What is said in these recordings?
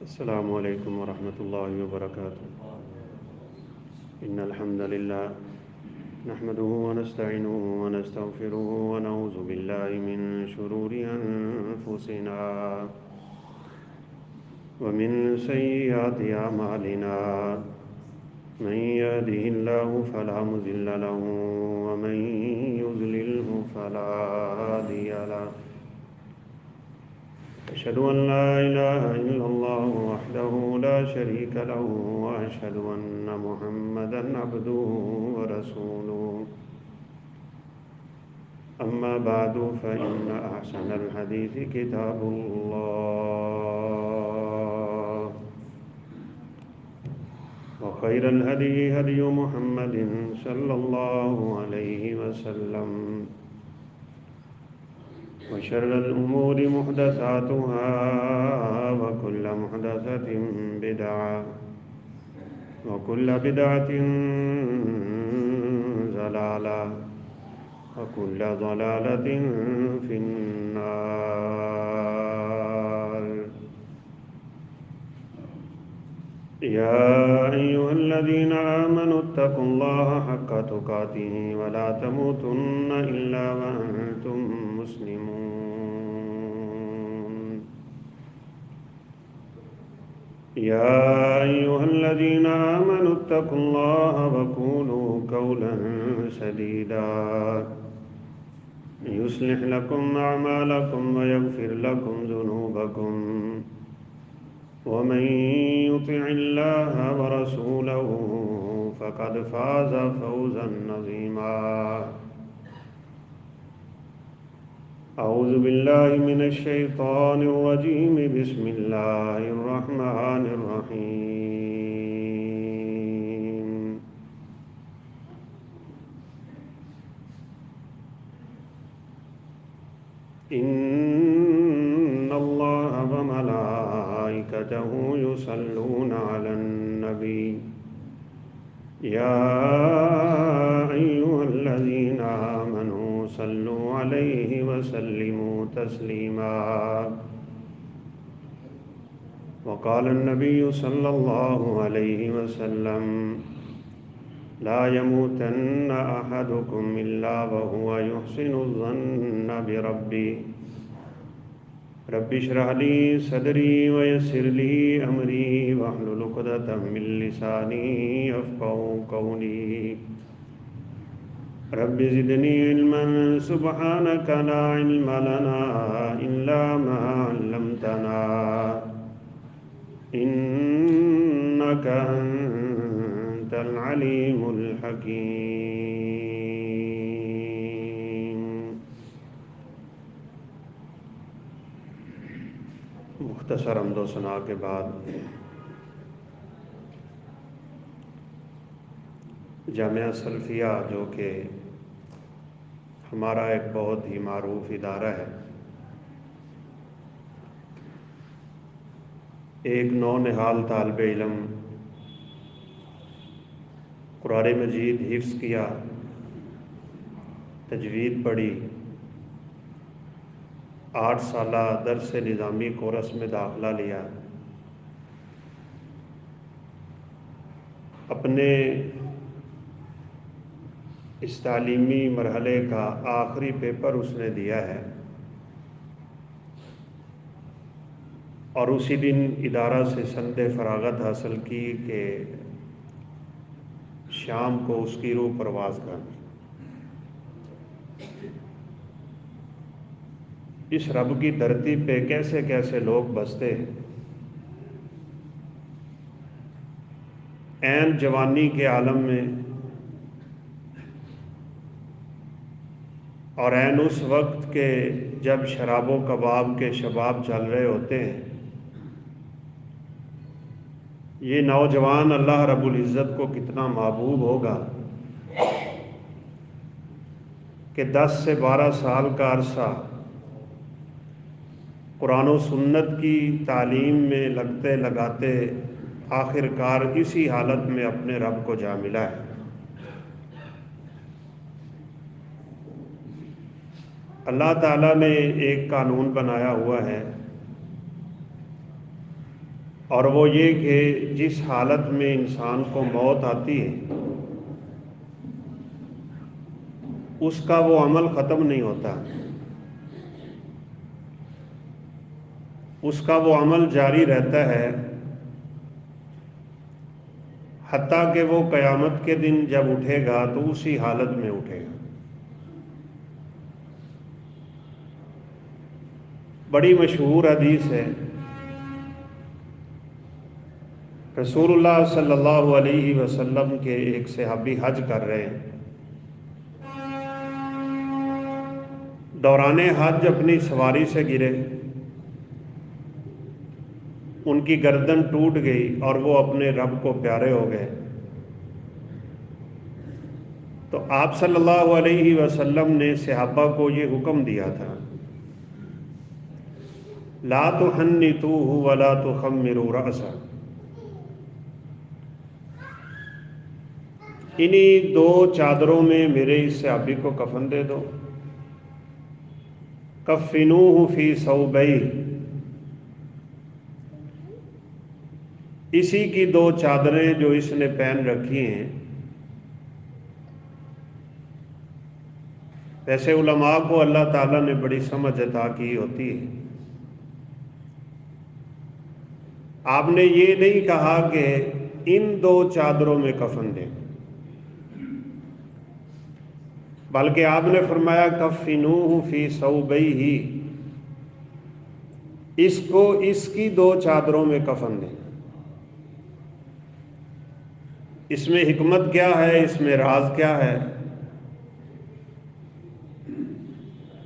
السلام علیکم ورحمۃ اللہ وبرکاتہ ان الحمد للہ نحمده ونستعینه ونستغفره ونعوذ باللہ من شرور انفسنا ومن سیئات اعمالنا من يهده الله فلا مضل له ومن يضلله فلا هادي له أشهد أن لا إله إلا الله وحده لا شريك له وأشهد أن محمدًا عبده ورسوله أما بعد فإن أحسن الحديث كتاب الله وخير الهدي هدي محمد صلى الله عليه وسلم وشر الأمور محدثاتها وكل محدثة بدعة وكل بدعة ضلالة وكل ضلالة في النار يا أيها الذين آمنوا اتقوا الله حق تقاته ولا تموتن إلا وأنتم مسلمون يا أيها الذين آمنوا اتقوا الله وقولوا قولا سديدا يصلح لكم أعمالكم ويغفر لكم ذنوبكم ومن يطع الله ورسوله فقد فاز فوزا عظيما أعوذ بالله من الشيطان الرجيم بسم الله الرحمن الرحيم إن الله وملائكته يصلون على النبي يا أيها الذين آمنوا صلوا عليه وسلموا تسليما وقال النبي صلى الله عليه وسلم لا يموتن أحدكم إلا وهو يحسن الظن بربه رب اشرح لي صدري ويسر لي أمري واحلل عقدة من لساني يفقهوا قولي رب زدني علما سبحانك لا علم لنا إلا ما علمتنا إنك أنت العليم الحكيم مختصر حمد و ثنا کے بعد جامعہ سلفیہ جو کہ ہمارا ایک بہت ہی معروف ادارہ ہے، ایک نونہال طالب علم قرآن مجید حفظ کیا، تجوید پڑھی، 8 سالہ درس نظامی کورس میں داخلہ لیا، اپنے اس تعلیمی مرحلے کا آخری پیپر اس نے دیا ہے، اور اسی دن ادارہ سے سند فراغت حاصل کی کہ شام کو اس کی روح پرواز کرنی۔ اس رب کی دھرتی پہ کیسے کیسے لوگ بستے ہیں، عین جوانی کے عالم میں، اور عین اس وقت کے جب شراب و کباب کے شباب چل رہے ہوتے ہیں، یہ نوجوان اللہ رب العزت کو کتنا محبوب ہوگا کہ 10 سے 12 سال کا عرصہ قرآن و سنت کی تعلیم میں لگتے لگاتے آخر کار اسی حالت میں اپنے رب کو جا ملا ہے۔ اللہ تعالیٰ نے ایک قانون بنایا ہوا ہے اور وہ یہ کہ جس حالت میں انسان کو موت آتی ہے اس کا وہ عمل ختم نہیں ہوتا، اس کا وہ عمل جاری رہتا ہے حتیٰ کہ وہ قیامت کے دن جب اٹھے گا تو اسی حالت میں اٹھے گا۔ بڑی مشہور حدیث ہے، رسول اللہ صلی اللہ علیہ وسلم کے ایک صحابی حج کر رہے ہیں، دوران حج اپنی سواری سے گرے، ان کی گردن ٹوٹ گئی اور وہ اپنے رب کو پیارے ہو گئے۔ تو آپ صلی اللہ علیہ وسلم نے صحابہ کو یہ حکم دیا تھا، لا تحنطوه ولا تخمروا رأسه، انہی دو چادروں میں میرے اس صحابی کو کفن دے دو، کفنوہ فی ثوبیہ، اسی کی دو چادریں جو اس نے پہن رکھی ہیں۔ ویسے علماء کو اللہ تعالیٰ نے بڑی سمجھ عطا کی ہوتی ہے، آپ نے یہ نہیں کہا کہ ان دو چادروں میں کفن دیں، بلکہ آپ نے فرمایا کفنوہ فی ثوبیہ، اس کو اس کی دو چادروں میں کفن دیں۔ اس میں حکمت کیا ہے، اس میں راز کیا ہے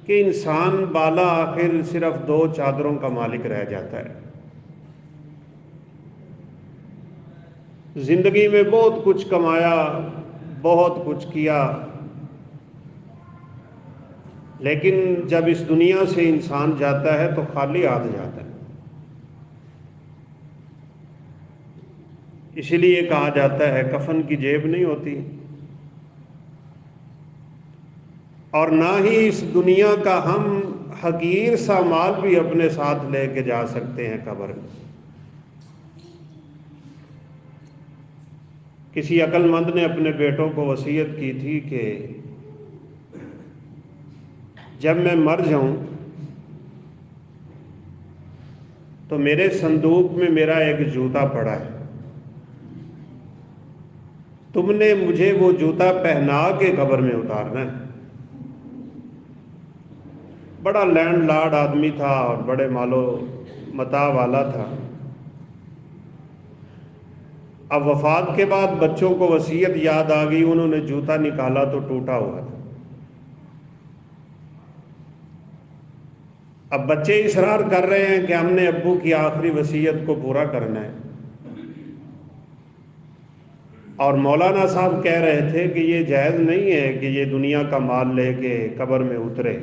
کہ انسان بالا آخر صرف دو چادروں کا مالک رہ جاتا ہے۔ زندگی میں بہت کچھ کمایا، بہت کچھ کیا، لیکن جب اس دنیا سے انسان جاتا ہے تو خالی ہاتھ جاتا ہے۔ اسی لیے کہا جاتا ہے کفن کی جیب نہیں ہوتی، اور نہ ہی اس دنیا کا ہم حقیر سا مال بھی اپنے ساتھ لے کے جا سکتے ہیں قبر میں۔ کسی عقل مند نے اپنے بیٹوں کو وصیت کی تھی کہ جب میں مر جاؤں تو میرے صندوق میں میرا ایک جوتا پڑا ہے، تم نے مجھے وہ جوتا پہنا کے قبر میں اتارنا ہے۔ بڑا لینڈ لارڈ آدمی تھا اور بڑے مال و متاع والا تھا۔ اب وفات کے بعد بچوں کو وصیت یاد آ گئی، انہوں نے جوتا نکالا تو ٹوٹا ہوا تھا۔ اب بچے اصرار کر رہے ہیں کہ ہم نے ابو کی آخری وصیت کو پورا کرنا ہے، اور مولانا صاحب کہہ رہے تھے کہ یہ جائز نہیں ہے کہ یہ دنیا کا مال لے کے قبر میں اترے،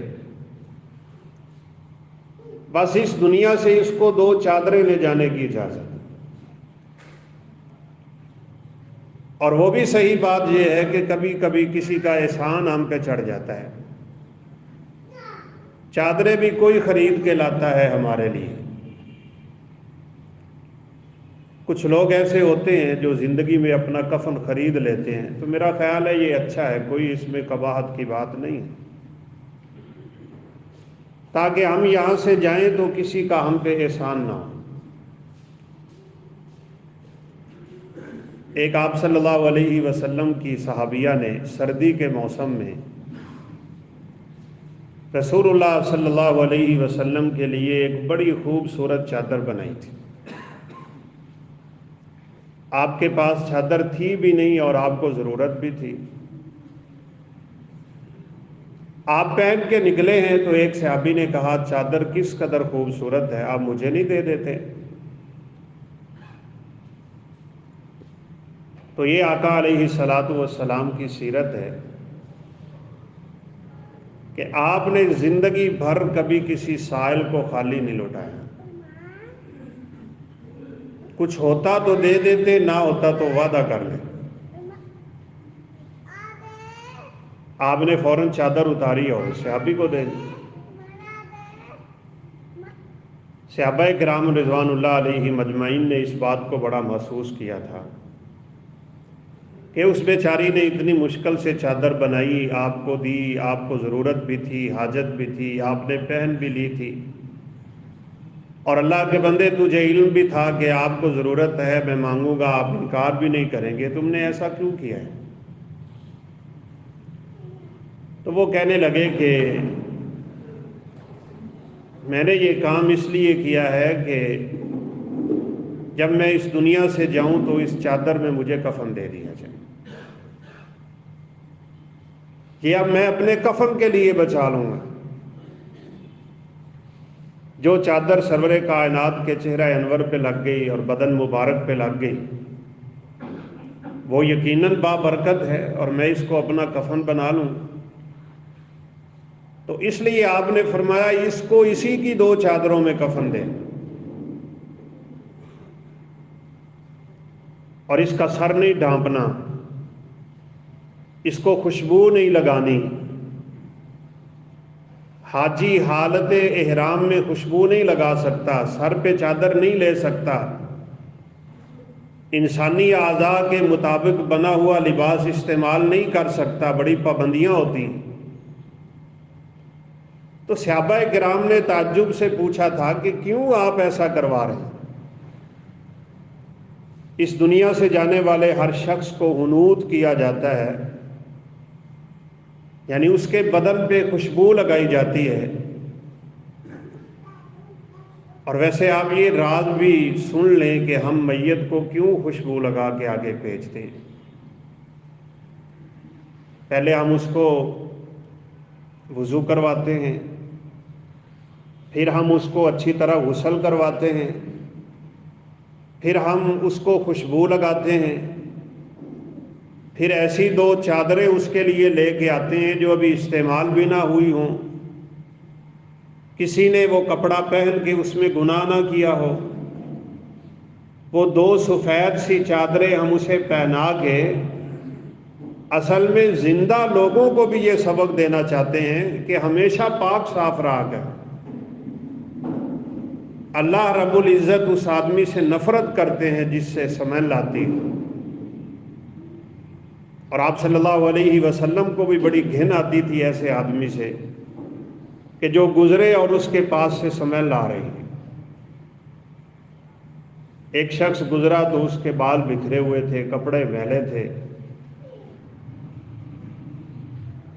بس اس دنیا سے اس کو دو چادریں لے جانے کی اجازت۔ اور وہ بھی صحیح بات یہ ہے کہ کبھی کبھی کسی کا احسان ہم پہ چڑھ جاتا ہے، چادریں بھی کوئی خرید کے لاتا ہے ہمارے لیے۔ کچھ لوگ ایسے ہوتے ہیں جو زندگی میں اپنا کفن خرید لیتے ہیں، تو میرا خیال ہے یہ اچھا ہے، کوئی اس میں قباحت کی بات نہیں ہے، تاکہ ہم یہاں سے جائیں تو کسی کا ہم پہ احسان نہ ہو۔ ایک آپ صلی اللہ علیہ وسلم کی صحابیہ نے سردی کے موسم میں رسول اللہ صلی اللہ علیہ وسلم کے لیے ایک بڑی خوبصورت چادر بنائی تھی۔ آپ کے پاس چادر تھی بھی نہیں اور آپ کو ضرورت بھی تھی، آپ پہن کے نکلے ہیں تو ایک صحابی نے کہا چادر کس قدر خوبصورت ہے، آپ مجھے نہیں دے دیتے؟ تو یہ آقا علیہ الصلاۃ والسلام کی سیرت ہے کہ آپ نے زندگی بھر کبھی کسی سائل کو خالی نہیں لوٹایا، کچھ ہوتا تو دے دیتے، نہ ہوتا تو وعدہ کر لیں۔ آپ نے فوراً چادر اتاری اور صحابی کو دے دی۔ صحابہ کرام رضوان اللہ علیہ مجمعین نے اس بات کو بڑا محسوس کیا تھا کہ اس بیچاری نے اتنی مشکل سے چادر بنائی، آپ کو دی، آپ کو ضرورت بھی تھی، حاجت بھی تھی، آپ نے پہن بھی لی تھی، اور اللہ کے بندے تجھے علم بھی تھا کہ آپ کو ضرورت ہے، میں مانگوں گا، آپ انکار بھی نہیں کریں گے، تم نے ایسا کیوں کیا ہے؟ تو وہ کہنے لگے کہ میں نے یہ کام اس لیے کیا ہے کہ جب میں اس دنیا سے جاؤں تو اس چادر میں مجھے کفن دے دیا جائے، یہ اب میں اپنے کفن کے لیے بچا لوں گا۔ جو چادر سرور کائنات کے چہرہ انور پہ لگ گئی اور بدن مبارک پہ لگ گئی وہ یقیناً بابرکت ہے، اور میں اس کو اپنا کفن بنا لوں، تو اس لیے آپ نے فرمایا اس کو اسی کی 2 چادروں میں کفن دے، اور اس کا سر نہیں ڈھانپنا، اس کو خوشبو نہیں لگانی، حاجی حالت احرام میں خوشبو نہیں لگا سکتا، سر پہ چادر نہیں لے سکتا، انسانی اعضاء کے مطابق بنا ہوا لباس استعمال نہیں کر سکتا، بڑی پابندیاں ہوتی ہیں۔ تو صحابہ کرام نے تعجب سے پوچھا تھا کہ کیوں آپ ایسا کروا رہے ہیں؟ اس دنیا سے جانے والے ہر شخص کو حنوط کیا جاتا ہے، یعنی اس کے بدن پہ خوشبو لگائی جاتی ہے، اور ویسے آپ یہ راز بھی سن لیں کہ ہم میت کو کیوں خوشبو لگا کے آگے بھیجتے ہیں۔ پہلے ہم اس کو وضو کرواتے ہیں، پھر ہم اس کو اچھی طرح غسل کرواتے ہیں، پھر ہم اس کو خوشبو لگاتے ہیں، پھر ایسی 2 چادریں اس کے لیے لے کے آتے ہیں جو ابھی استعمال بھی نہ ہوئی ہوں، کسی نے وہ کپڑا پہن کے اس میں گناہ نہ کیا ہو، وہ 2 سفید سی چادریں ہم اسے پہنا کے اصل میں زندہ لوگوں کو بھی یہ سبق دینا چاہتے ہیں کہ ہمیشہ پاک صاف رہا کر۔ اللہ رب العزت اس آدمی سے نفرت کرتے ہیں جس سے سمیل آتی ہے، اور آپ صلی اللہ علیہ وسلم کو بھی بڑی گھن آتی تھی ایسے آدمی سے کہ جو گزرے اور اس کے پاس سے سمیل آ رہی ہے۔ ایک شخص گزرا تو اس کے بال بکھرے ہوئے تھے، کپڑے میلے تھے۔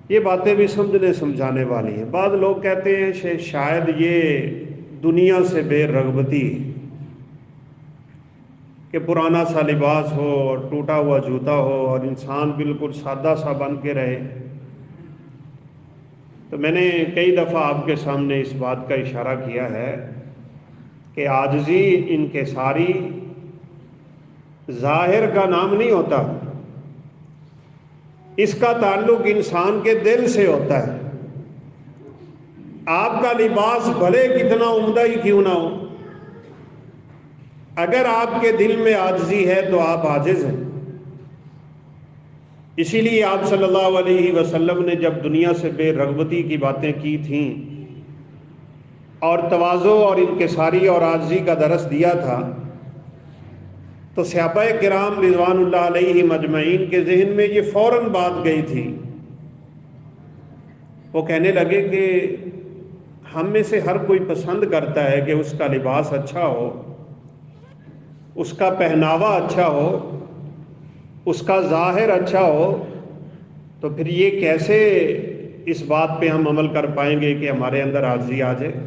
یہ باتیں بھی سمجھنے سمجھانے والی ہیں۔ بعض لوگ کہتے ہیں کہ شاید یہ دنیا سے بے رغبتی ہے کہ پرانا سا لباس ہو اور ٹوٹا ہوا جوتا ہو اور انسان بالکل سادہ سا بن کے رہے۔ تو میں نے کئی دفعہ آپ کے سامنے اس بات کا اشارہ کیا ہے کہ عاجزی انکساری ظاہر کا نام نہیں ہوتا، اس کا تعلق انسان کے دل سے ہوتا ہے۔ آپ کا لباس بھلے کتنا عمدہ ہی کیوں نہ ہو، اگر آپ کے دل میں عاجزی ہے تو آپ عاجز ہیں۔ اسی لیے آپ صلی اللہ علیہ وسلم نے جب دنیا سے بے رغبتی کی باتیں کی تھیں اور تواضع اور انکساری اور عاجزی کا درس دیا تھا، تو صحابہ کرام رضوان اللہ علیہ مجمعین کے ذہن میں یہ فوراً بات گئی تھی۔ وہ کہنے لگے کہ ہم میں سے ہر کوئی پسند کرتا ہے کہ اس کا لباس اچھا ہو، اس کا پہناوا اچھا ہو، اس کا ظاہر اچھا ہو، تو پھر یہ کیسے اس بات پہ ہم عمل کر پائیں گے کہ ہمارے اندر عاجزی آ جائے؟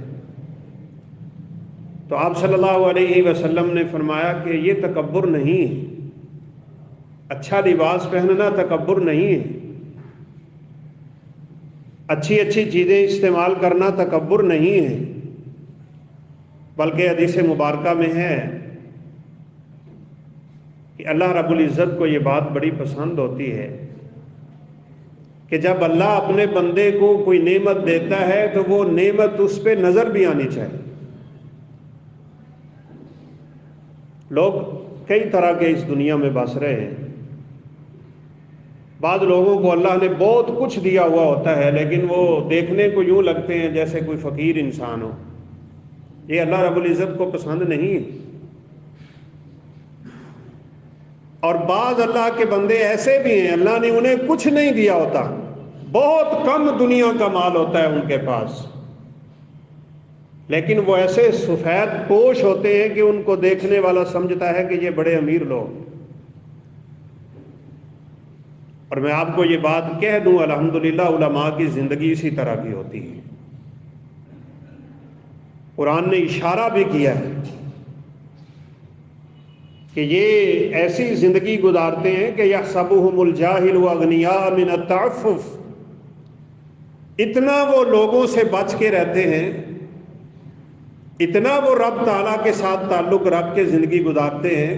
تو آپ صلی اللہ علیہ وسلم نے فرمایا کہ یہ تکبر نہیں ہے، اچھا لباس پہننا تکبر نہیں ہے، اچھی اچھی چیزیں استعمال کرنا تکبر نہیں ہے، بلکہ حدیث مبارکہ میں ہے کہ اللہ رب العزت کو یہ بات بڑی پسند ہوتی ہے کہ جب اللہ اپنے بندے کو کوئی نعمت دیتا ہے تو وہ نعمت اس پہ نظر بھی آنی چاہیے۔ لوگ کئی طرح کے اس دنیا میں بس رہے ہیں۔ بعض لوگوں کو اللہ نے بہت کچھ دیا ہوا ہوتا ہے لیکن وہ دیکھنے کو یوں لگتے ہیں جیسے کوئی فقیر انسان ہو، یہ اللہ رب العزت کو پسند نہیں ہے۔ اور بعض اللہ کے بندے ایسے بھی ہیں اللہ نے انہیں کچھ نہیں دیا ہوتا، بہت کم دنیا کا مال ہوتا ہے ان کے پاس، لیکن وہ ایسے سفید پوش ہوتے ہیں کہ ان کو دیکھنے والا سمجھتا ہے کہ یہ بڑے امیر لوگ۔ اور میں آپ کو یہ بات کہہ دوں، الحمدللہ علماء کی زندگی اسی طرح کی ہوتی ہے۔ قرآن نے اشارہ بھی کیا ہے کہ یہ ایسی زندگی گزارتے ہیں کہ یحسبهم الجاہل اغنیاء من التعفف، اتنا وہ لوگوں سے بچ کے رہتے ہیں، اتنا وہ رب تعالیٰ کے ساتھ تعلق رکھ کے زندگی گزارتے ہیں،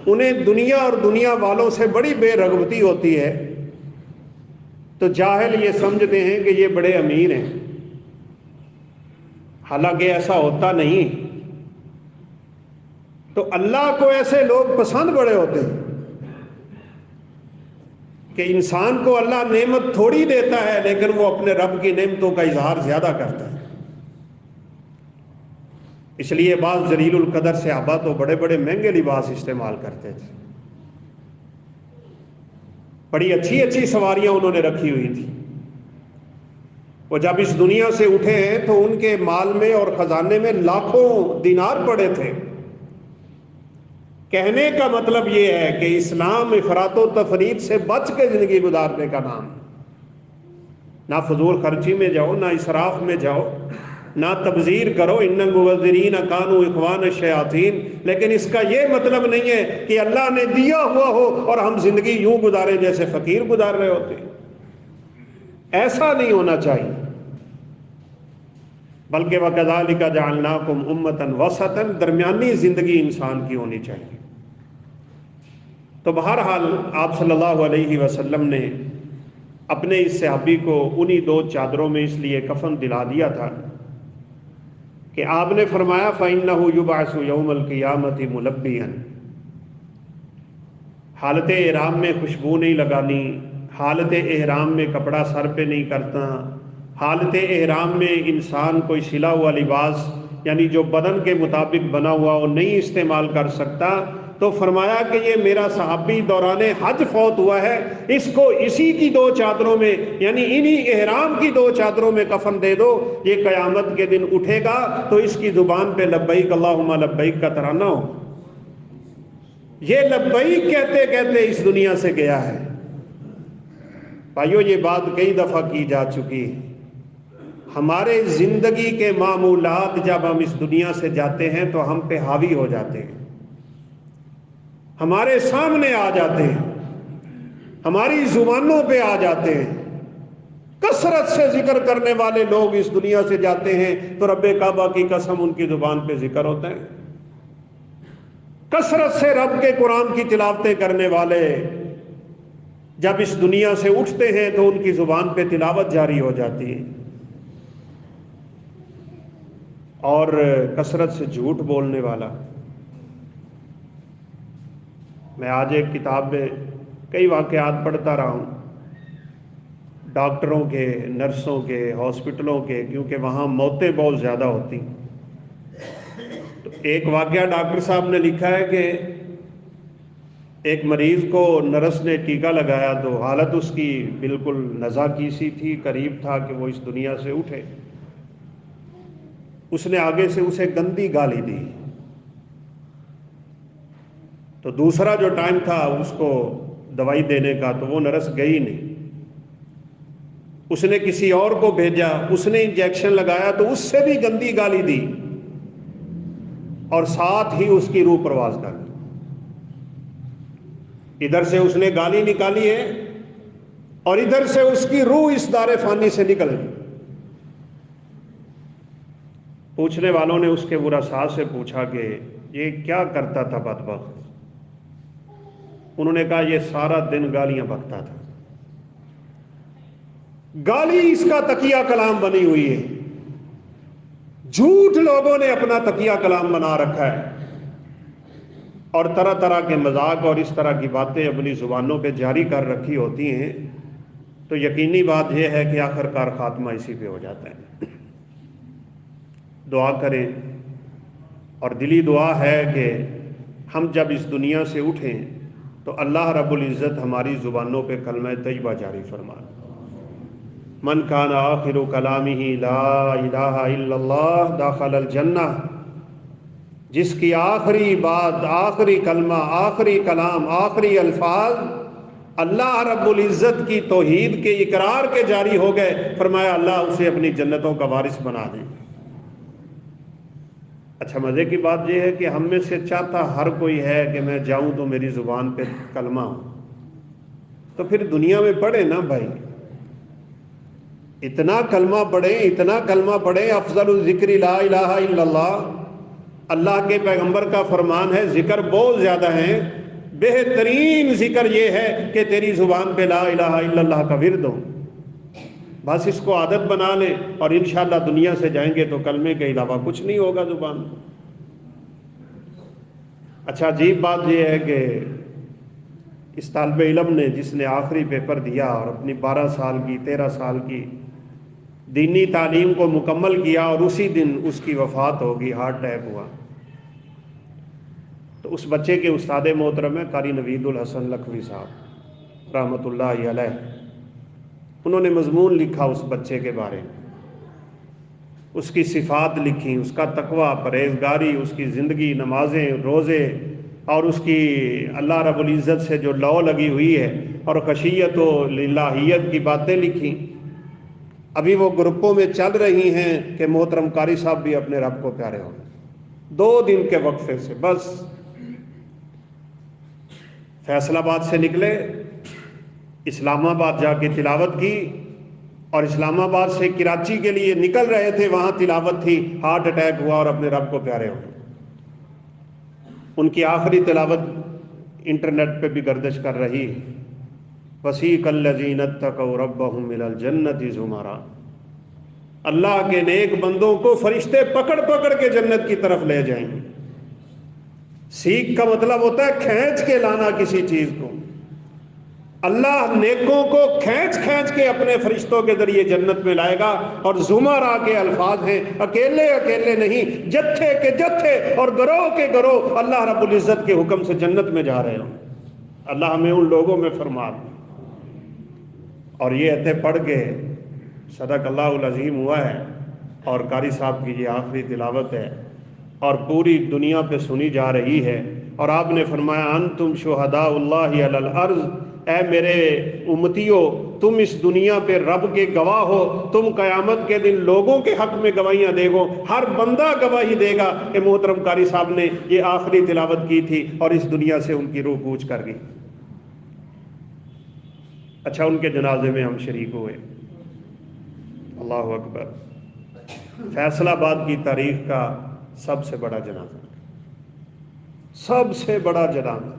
انہیں دنیا اور دنیا والوں سے بڑی بے رغبتی ہوتی ہے، تو جاہل یہ سمجھتے ہیں کہ یہ بڑے امیر ہیں، حالانکہ ایسا ہوتا نہیں۔ تو اللہ کو ایسے لوگ پسند بڑے ہوتے ہیں کہ انسان کو اللہ نعمت تھوڑی دیتا ہے لیکن وہ اپنے رب کی نعمتوں کا اظہار زیادہ کرتا ہے۔ اس لیے بعض ذلیل القدر صحابہ تو بڑے بڑے مہنگے لباس استعمال کرتے تھے، بڑی اچھی اچھی سواریاں انہوں نے رکھی ہوئی تھی۔ وہ جب اس دنیا سے اٹھے ہیں تو ان کے مال میں اور خزانے میں لاکھوں دینار پڑے تھے۔ کہنے کا مطلب یہ ہے کہ اسلام افراط و تفریط سے بچ کے زندگی گزارنے کا نام، نہ فضول خرچی میں جاؤ، نہ اسراف میں جاؤ، نہ تبذیر کرو، ان المبذرین کانوا اخوان الشیاطین، لیکن اس کا یہ مطلب نہیں ہے کہ اللہ نے دیا ہوا ہو اور ہم زندگی یوں گزاریں جیسے فقیر گزار رہے ہوتے، ایسا نہیں ہونا چاہیے۔ بلکہ وَكَذَلِكَ جَعَلْنَاكُمْ أُمَّةً وَسَطًا، درمیانی زندگی انسان کی ہونی چاہیے۔ تو بہرحال آپ صلی اللہ علیہ وسلم نے اپنے اس صحابی کو انہی 2 چادروں میں اس لیے کفن دلا دیا تھا کہ آپ نے فرمایا فَإِنَّهُ يُبْعَثُ يَوْمَ الْقِيَامَةِ مُلَبِّيًا، حالت احرام میں خوشبو نہیں لگانی، حالت احرام میں کپڑا سر پہ نہیں کرنا، حالت احرام میں انسان کوئی سلا ہوا لباس یعنی جو بدن کے مطابق بنا ہوا وہ نہیں استعمال کر سکتا۔ تو فرمایا کہ یہ میرا صحابی دوران حج فوت ہوا ہے، اس کو اسی کی 2 چادروں میں یعنی انہی احرام کی 2 چادروں میں کفن دے دو، یہ قیامت کے دن اٹھے گا تو اس کی زبان پہ لبیک اللہم لبیک کا ترانہ ہو۔ یہ لبیک کہتے کہتے اس دنیا سے گیا ہے۔ بھائیو یہ بات کئی دفعہ کی جا چکی ہے، ہمارے زندگی کے معمولات جب ہم اس دنیا سے جاتے ہیں تو ہم پہ حاوی ہو جاتے ہیں، ہمارے سامنے آ جاتے ہیں، ہماری زبانوں پہ آ جاتے ہیں۔ کثرت سے ذکر کرنے والے لوگ اس دنیا سے جاتے ہیں تو رب کعبہ کی قسم ان کی زبان پہ ذکر ہوتا ہے۔ کثرت سے رب کے قرآن کی تلاوتیں کرنے والے جب اس دنیا سے اٹھتے ہیں تو ان کی زبان پہ تلاوت جاری ہو جاتی ہے، اور کثرت سے جھوٹ بولنے والا۔ میں آج ایک کتاب میں کئی واقعات پڑھتا رہا ہوں ڈاکٹروں کے، نرسوں کے، ہاسپٹلوں کے، کیونکہ وہاں موتیں بہت زیادہ ہوتی۔ تو ایک واقعہ ڈاکٹر صاحب نے لکھا ہے کہ ایک مریض کو نرس نے ٹیکہ لگایا تو حالت اس کی بالکل نزا کی سی تھی، قریب تھا کہ وہ اس دنیا سے اٹھے۔ اس نے آگے سے اسے گندی گالی دی، تو دوسرا جو ٹائم تھا اس کو دوائی دینے کا تو وہ نرس گئی نہیں، اس نے کسی اور کو بھیجا، اس نے انجیکشن لگایا تو اس سے بھی گندی گالی دی اور ساتھ ہی اس کی روح پرواز کر دی۔ ادھر سے اس نے گالی نکالی ہے اور ادھر سے اس کی روح اس دار فانی سے نکل گئی۔ پوچھنے والوں نے اس کے ورثاء سے پوچھا کہ یہ کیا کرتا تھا بدبخت؟ انہوں نے کہا یہ سارا دن گالیاں بکتا تھا، گالی اس کا تکیہ کلام بنی ہوئی ہے، جھوٹ لوگوں نے اپنا تکیہ کلام بنا رکھا ہے، اور طرح طرح کے مذاق اور اس طرح کی باتیں اپنی زبانوں پہ جاری کر رکھی ہوتی ہیں، تو یقینی بات یہ ہے کہ آخر کار خاتمہ اسی پہ ہو جاتا ہے۔ دعا کریں، اور دلی دعا ہے کہ ہم جب اس دنیا سے اٹھیں تو اللہ رب العزت ہماری زبانوں پہ کلمہ طیبہ جاری فرمائے۔ من کان آخر کلامہ لا الہ الا اللہ دخل الجنہ، جس کی آخری بات، آخری کلمہ، آخری کلام، آخری الفاظ اللہ رب العزت کی توحید کے اقرار کے جاری ہو گئے، فرمایا اللہ اسے اپنی جنتوں کا وارث بنا دیں۔ اچھا مزے کی بات یہ ہے کہ ہم میں سے چاہتا ہر کوئی ہے کہ میں جاؤں تو میری زبان پہ کلمہ ہو، تو پھر دنیا میں پڑھے نا بھائی، اتنا کلمہ پڑھیں، اتنا کلمہ پڑھیں۔ افضل الذکر لا الہ الا اللہ، اللہ کے پیغمبر کا فرمان ہے، ذکر بہت زیادہ ہیں، بہترین ذکر یہ ہے کہ تیری زبان پہ لا الہ الا اللہ کا ورد ہو۔ بس اس کو عادت بنا لیں اور انشاءاللہ دنیا سے جائیں گے تو کلمے کے علاوہ کچھ نہیں ہوگا زبان کو۔ اچھا عجیب بات یہ ہے کہ اس طالب علم نے، جس نے آخری پیپر دیا اور اپنی 12 سال کی 13 سال کی دینی تعلیم کو مکمل کیا، اور اسی دن اس کی وفات ہوگی، ہارٹ اٹیک ہوا، تو اس بچے کے استاد محترم ہے قاری نوید الحسن لکھوی صاحب رحمۃ اللہ علیہ، انہوں نے مضمون لکھا اس بچے کے بارے میں، اس کی صفات لکھی، اس کا تقوی، پرہیزگاری، اس کی زندگی، نمازیں، روزے، اور اس کی اللہ رب العزت سے جو لو لگی ہوئی ہے، اور خشیت و للہیت کی باتیں لکھی۔ ابھی وہ گروپوں میں چل رہی ہیں کہ محترم قاری صاحب بھی اپنے رب کو پیارے ہو گئے 2 دن کے وقفے سے۔ بس فیصل آباد سے نکلے، اسلام آباد جا کے تلاوت کی، اور اسلام آباد سے کراچی کے لیے نکل رہے تھے، وہاں تلاوت تھی، ہارٹ اٹیک ہوا اور اپنے رب کو پیارے ہو گئے۔ ان کی آخری تلاوت انٹرنیٹ پہ بھی گردش کر رہی ہے، وَسِيقَ الَّذِينَ اتَّقَوْا رَبَّهُمْ إِلَى الْجَنَّةِ زُمَرًا، اللہ کے نیک بندوں کو فرشتے پکڑ پکڑ کے جنت کی طرف لے جائیں گے۔ سیکھ کا مطلب ہوتا ہے کھینچ کے لانا کسی چیز کو۔ اللہ نیکوں کو کھینچ کھینچ کے اپنے فرشتوں کے ذریعے جنت میں لائے گا، اور زمرہ کے الفاظ ہیں، اکیلے اکیلے نہیں، جتھے کے جتھے اور گروہ کے گروہ اللہ رب العزت کے حکم سے جنت میں جا رہے ہوں۔ اللہ ہمیں ان لوگوں میں فرما دے۔ اور یہ ایتے پڑھ کے صدق اللہ العظیم ہوا ہے، اور قاری صاحب کی یہ آخری تلاوت ہے، اور پوری دنیا پہ سنی جا رہی ہے، اور آپ نے فرمایا انتم شہداء اللہ علی الارض، اے میرے امتیو، تم اس دنیا پہ رب کے گواہ ہو، تم قیامت کے دن لوگوں کے حق میں گواہیاں دے گو، ہر بندہ گواہی دے گا کہ محترم قاری صاحب نے یہ آخری تلاوت کی تھی اور اس دنیا سے ان کی روح کوچ کر گئی۔ اچھا ان کے جنازے میں ہم شریک ہوئے، اللہ اکبر، فیصل آباد کی تاریخ کا سب سے بڑا جنازہ، سب سے بڑا جنازہ۔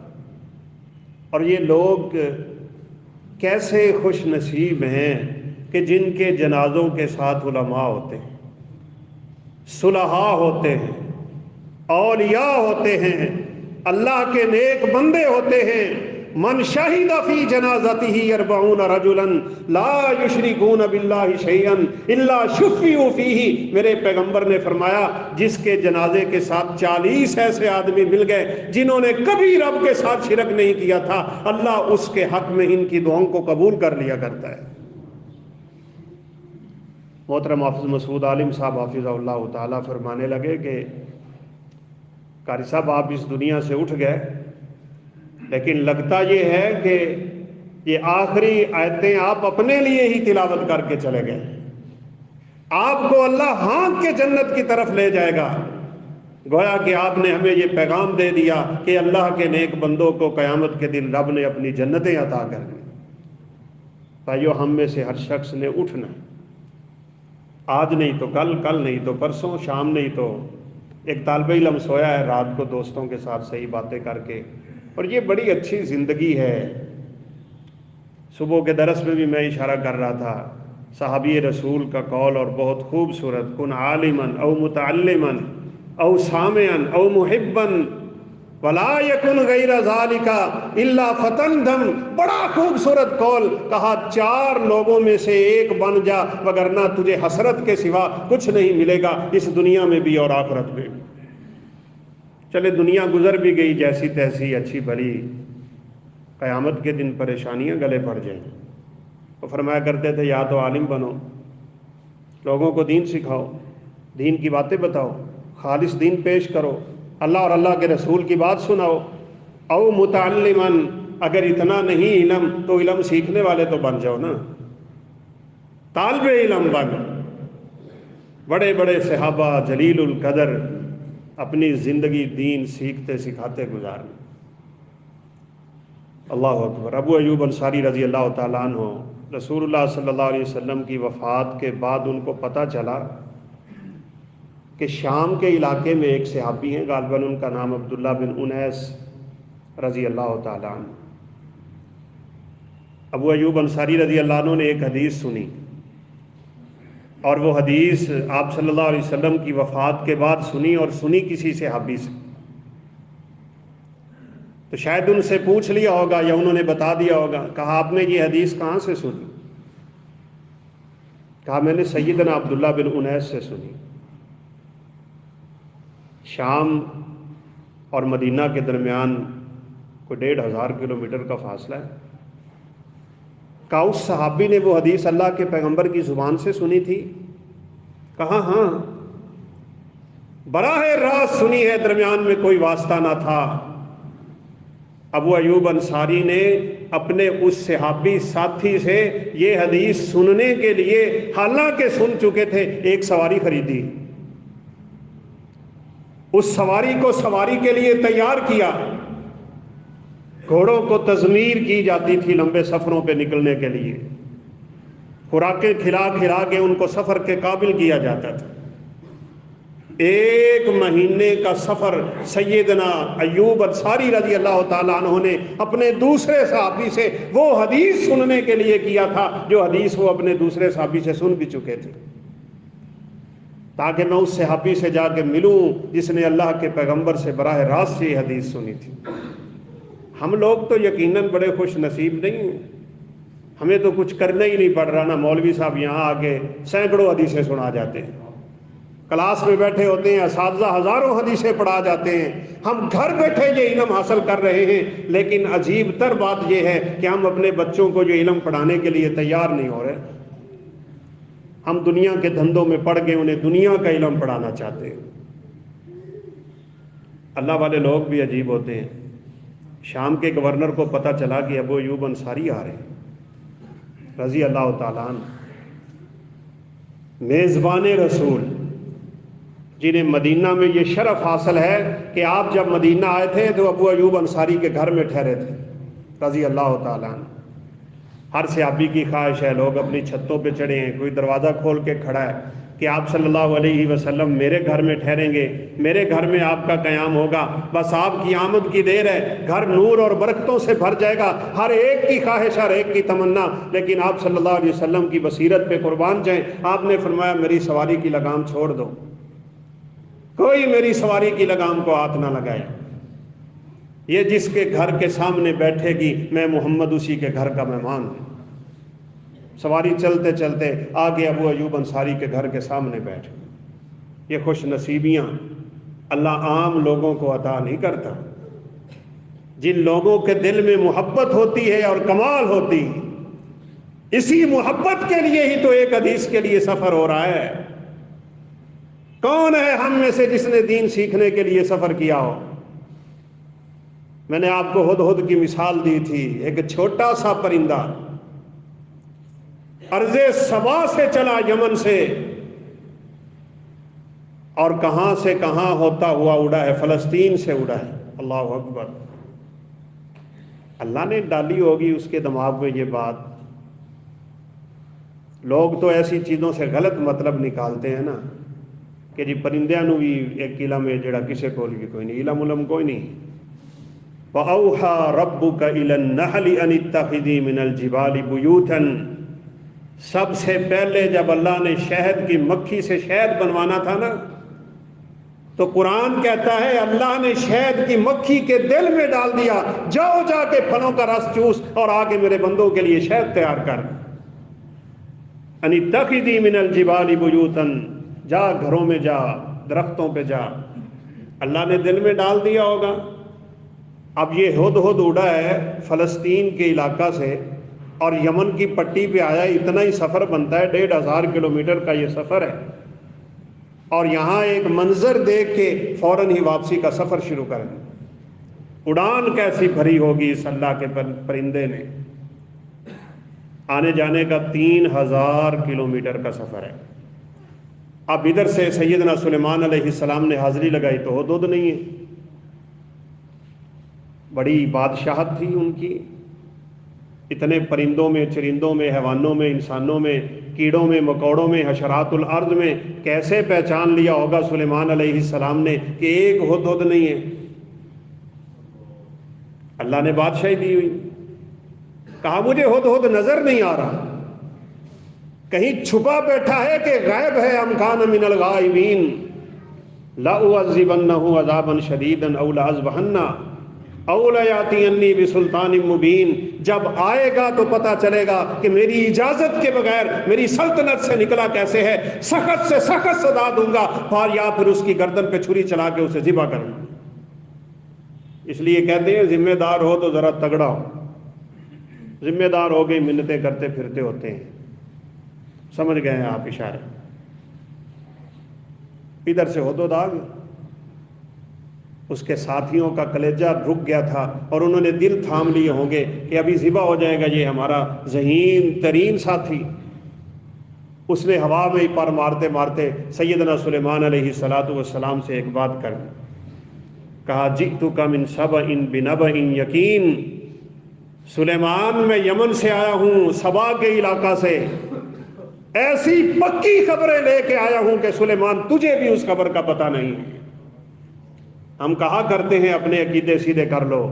اور یہ لوگ کیسے خوش نصیب ہیں کہ جن کے جنازوں کے ساتھ علماء ہوتے ہیں، صلحاء ہوتے ہیں، اولیاء ہوتے ہیں، اللہ کے نیک بندے ہوتے ہیں۔ من شہد فی جنازتہ 40 رجلا لا یشرکون باللہ شیئا الا شفعوا فیہ، میرے پیغمبر نے فرمایا جس کے جنازے کے ساتھ 40 ایسے آدمی مل گئے جنہوں نے کبھی رب کے ساتھ شرک نہیں کیا تھا، اللہ اس کے حق میں ان کی دعاؤں کو قبول کر لیا کرتا ہے۔ محترم حافظ مسعود عالم صاحب حافظہ اللہ تعالیٰ فرمانے لگے کہ قاری صاحب آپ اس دنیا سے اٹھ گئے، لیکن لگتا یہ ہے کہ یہ آخری آیتیں آپ اپنے لیے ہی تلاوت کر کے چلے گئے، آپ کو اللہ ہانک کے جنت کی طرف لے جائے گا، گویا کہ آپ نے ہمیں یہ پیغام دے دیا کہ اللہ کے نیک بندوں کو قیامت کے دن رب نے اپنی جنتیں عطا کر دی۔ بھائیو ہم میں سے ہر شخص نے اٹھنا، آج نہیں تو کل، کل نہیں تو پرسوں، شام نہیں تو ایک طالب علم سویا ہے رات کو دوستوں کے ساتھ صحیح باتیں کر کے، اور یہ بڑی اچھی زندگی ہے۔ صبح کے درس میں بھی میں اشارہ کر رہا تھا، صحابی رسول کا قول اور بہت خوبصورت، کن عالما او متعلما او سامعا او محبا ولا یکن غیر ذالک الا فتن دم، بڑا خوبصورت قول کہا، 4 لوگوں میں سے ایک بن جا وگرنہ تجھے حسرت کے سوا کچھ نہیں ملے گا اس دنیا میں بھی اور آخرت میں بھی۔ چلے دنیا گزر بھی گئی جیسی تیسی اچھی بھلی، قیامت کے دن پریشانیاں گلے پڑ جائیں۔ وہ فرمایا کرتے تھے یا تو عالم بنو، لوگوں کو دین سکھاؤ، دین کی باتیں بتاؤ، خالص دین پیش کرو، اللہ اور اللہ کے رسول کی بات سناؤ، او متعلمن، اگر اتنا نہیں علم تو علم سیکھنے والے تو بن جاؤ نا، طالب علم بن۔ بڑے بڑے صحابہ جلیل القدر اپنی زندگی دین سیکھتے سکھاتے گزارے۔ اللہ اکبر۔ ابو ایوب انصاری رضی اللہ تعالیٰ عنہ، رسول اللہ صلی اللہ علیہ وسلم کی وفات کے بعد ان کو پتہ چلا کہ شام کے علاقے میں ایک صحابی ہیں، غالباً ان کا نام عبداللہ بن انیس رضی اللہ تعالیٰ عنہ۔ ابو ایوب انصاری رضی اللہ عنہ نے ایک حدیث سنی، اور وہ حدیث آپ صلی اللہ علیہ وسلم کی وفات کے بعد سنی، اور سنی کسی صحابی سے، تو شاید ان سے پوچھ لیا ہوگا یا انہوں نے بتا دیا ہوگا۔ کہا آپ نے یہ حدیث کہاں سے سنی؟ کہا میں نے سیدنا عبداللہ بن انیس سے سنی۔ شام اور مدینہ کے درمیان کوئی 1500 کلومیٹر کا فاصلہ ہے۔ کہا اس صحابی نے وہ حدیث اللہ کے پیغمبر کی زبان سے سنی تھی؟ کہا ہاں، براہ راست سنی ہے، درمیان میں کوئی واسطہ نہ تھا۔ ابو ایوب انصاری نے اپنے اس صحابی ساتھی سے یہ حدیث سننے کے لیے، حالانکہ سن چکے تھے، ایک سواری خریدی، اس سواری کو سواری کے لیے تیار کیا۔ گھوڑوں کو تزمیر کی جاتی تھی لمبے سفروں پہ نکلنے کے لیے، خوراکیں کھلا کھلا کے ان کو سفر کے قابل کیا جاتا تھا۔ 1 مہینے کا سفر سیدنا ایوب انصاری رضی اللہ تعالیٰ عنہ نے اپنے دوسرے صحابی سے وہ حدیث سننے کے لیے کیا تھا جو حدیث وہ اپنے دوسرے صحابی سے سن بھی چکے تھے، تاکہ میں اس صحابی سے جا کے ملوں جس نے اللہ کے پیغمبر سے براہ راست یہ حدیث سنی تھی۔ ہم لوگ تو یقیناً بڑے خوش نصیب نہیں ہیں، ہمیں تو کچھ کرنا ہی نہیں پڑ رہا نا، مولوی صاحب یہاں آ کے سینکڑوں حدیثیں سنا جاتے ہیں، کلاس میں بیٹھے ہوتے ہیں اساتذہ ہزاروں حدیثیں پڑھا جاتے ہیں، ہم گھر بیٹھے یہ علم حاصل کر رہے ہیں، لیکن عجیب تر بات یہ ہے کہ ہم اپنے بچوں کو جو علم پڑھانے کے لیے تیار نہیں ہو رہے۔ ہم دنیا کے دھندوں میں پڑ گئے، انہیں دنیا کا علم پڑھانا چاہتے ہیں۔ اللہ والے لوگ بھی عجیب ہوتے ہیں۔ شام کے گورنر کو پتہ چلا کہ ابو ایوب انصاری آ رہے ہیں رضی اللہ تعالیٰ عنہ، میزبان رسول، جنہیں مدینہ میں یہ شرف حاصل ہے کہ آپ جب مدینہ آئے تھے تو ابو ایوب انصاری کے گھر میں ٹھہرے تھے رضی اللہ تعالیٰ عنہ۔ ہر صحابی کی خواہش ہے، لوگ اپنی چھتوں پہ چڑھے ہیں، کوئی دروازہ کھول کے کھڑا ہے کہ آپ صلی اللہ علیہ وسلم میرے گھر میں ٹھہریں گے، میرے گھر میں آپ کا قیام ہوگا، بس آپ کی آمد کی دیر ہے، گھر نور اور برکتوں سے بھر جائے گا۔ ہر ایک کی خواہش، ہر ایک کی تمنا، لیکن آپ صلی اللہ علیہ وسلم کی بصیرت پہ قربان جائیں، آپ نے فرمایا میری سواری کی لگام چھوڑ دو، کوئی میری سواری کی لگام کو ہاتھ نہ لگائے، یہ جس کے گھر کے سامنے بیٹھے گی میں محمد اسی کے گھر کا مہمان ہوں۔ سواری چلتے چلتے آگے ابو ایوب انصاری کے گھر کے سامنے بیٹھ۔ یہ خوش نصیبیاں اللہ عام لوگوں کو عطا نہیں کرتا، جن لوگوں کے دل میں محبت ہوتی ہے اور کمال ہوتی ہے، اسی محبت کے لیے ہی تو ایک حدیث کے لیے سفر ہو رہا ہے۔ کون ہے ہم میں سے جس نے دین سیکھنے کے لیے سفر کیا ہو؟ میں نے آپ کو ہدہد کی مثال دی تھی، ایک چھوٹا سا پرندہ ارض سبا سے چلا، یمن سے، اور کہاں سے کہاں ہوتا ہوا اڑا ہے، فلسطین سے اڑا ہے۔ اللہ اکبر۔ اللہ نے ڈالی ہوگی اس کے دماغ میں یہ بات۔ لوگ تو ایسی چیزوں سے غلط مطلب نکالتے ہیں نا کہ جی پرندیاں نو بھی ایک علم ہے جڑا کسے کو بھی کوئی نہیں، علم کوئی نہیں۔ وَأَوْحَى رَبُّكَ إِلَى النَّحْلِ أَنِ اتَّخِذِي مِنَ الْجِبَالِ بُيُوتًا۔ سب سے پہلے جب اللہ نے شہد کی مکھی سے شہد بنوانا تھا نا، تو قرآن کہتا ہے اللہ نے شہد کی مکھی کے دل میں ڈال دیا، جاؤ جا کے پھلوں کا رس چوس اور آگے میرے بندوں کے لیے شہد تیار کر۔ انِتَّخِذِي مِنَ الْجِبَالِ بُيُوتًا، جا گھروں میں جا، درختوں پہ جا۔ اللہ نے دل میں ڈال دیا ہوگا۔ اب یہ ہدہد اڑا ہے فلسطین کے علاقہ سے اور یمن کی پٹی پہ آیا، اتنا ہی سفر بنتا ہے، 1500 کلومیٹر کا یہ سفر ہے، اور یہاں ایک منظر دیکھ کے فوراً ہی واپسی کا سفر شروع کر دیا۔ اڑان کیسی بھری ہوگی اس اللہ کے پرندے نے۔ آنے جانے کا 3000 کلومیٹر کا سفر ہے۔ اب ادھر سے سیدنا سلیمان علیہ السلام نے حاضری لگائی تو ہدہد نہیں ہے۔ بڑی بادشاہت تھی ان کی، اتنے پرندوں میں، چرندوں میں، حیوانوں میں، انسانوں میں، کیڑوں میں، مکوڑوں میں، حشرات الارض میں کیسے پہچان لیا ہوگا سلیمان علیہ السلام نے کہ ایک ہدہد نہیں ہے؟ اللہ نے بادشاہی دی ہوئی، کہا مجھے ہدہد نظر نہیں آ رہا، کہیں چھپا بیٹھا ہے کہ غائب ہے، ام کان من الغائبین لأعذبنہ عذابا شدیدا او لأذبحنہ او لیاتینی بسلطان مبین۔ جب آئے گا تو پتہ چلے گا کہ میری اجازت کے بغیر میری سلطنت سے نکلا کیسے ہے، سخت سے سخت سزا دوں گا، اور یا پھر اس کی گردن پہ چھری چلا کے اسے ذبح کروں گا۔ اس لیے کہتے ہیں ذمہ دار ہو تو ذرا تگڑا ہو، ذمہ دار ہو گئی منتیں کرتے پھرتے ہوتے ہیں۔ سمجھ گئے ہیں آپ اشارے؟ ادھر سے ہدہد آ گیا، اس کے ساتھیوں کا کلیجہ رک گیا تھا اور انہوں نے دل تھام لیے ہوں گے کہ ابھی ذبح ہو جائے گا یہ ہمارا ذہین ترین ساتھی۔ اس نے ہوا میں پر مارتے مارتے سیدنا سلیمان علیہ السلام سے ایک بات کر دی، کہا جئتک من سبأ بنبأ یقین، سلیمان میں یمن سے آیا ہوں، سبا کے علاقہ سے، ایسی پکی خبریں لے کے آیا ہوں کہ سلیمان تجھے بھی اس خبر کا پتہ نہیں ہے۔ ہم کہا کرتے ہیں اپنے عقیدے سیدھے کر لو،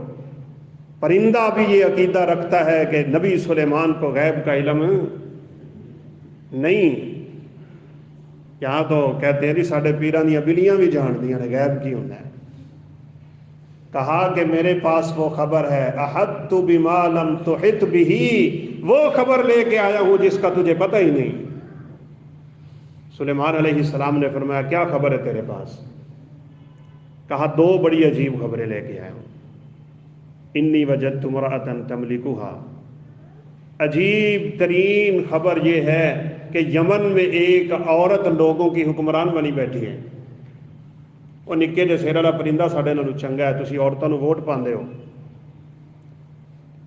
پرندہ بھی یہ عقیدہ رکھتا ہے کہ نبی سلیمان کو غیب کا علم نہیں۔ یہاں تو کہتے ہیں جی ساڈے پیراں دیاں بلیاں بھی جان دیاں نے غیب کی ہوتا ہے۔ کہا کہ میرے پاس وہ خبر ہے، احطت بما لم تحط به، وہ خبر لے کے آیا ہوں جس کا تجھے پتہ ہی نہیں۔ سلیمان علیہ السلام نے فرمایا کیا خبر ہے تیرے پاس؟ کہا دو بڑی عجیب خبریں لے کے آیا ہوں۔ انی وجدت امرأۃ تملکها، عجیب ترین خبر یہ ہے کہ یمن میں ایک عورت لوگوں کی حکمران بنی بیٹھی ہے۔ وہ نکے جے سیر والا پرندہ ساڈے نالوں چنگا ہے، تسی عورتوں نوں ووٹ پاندے ہو،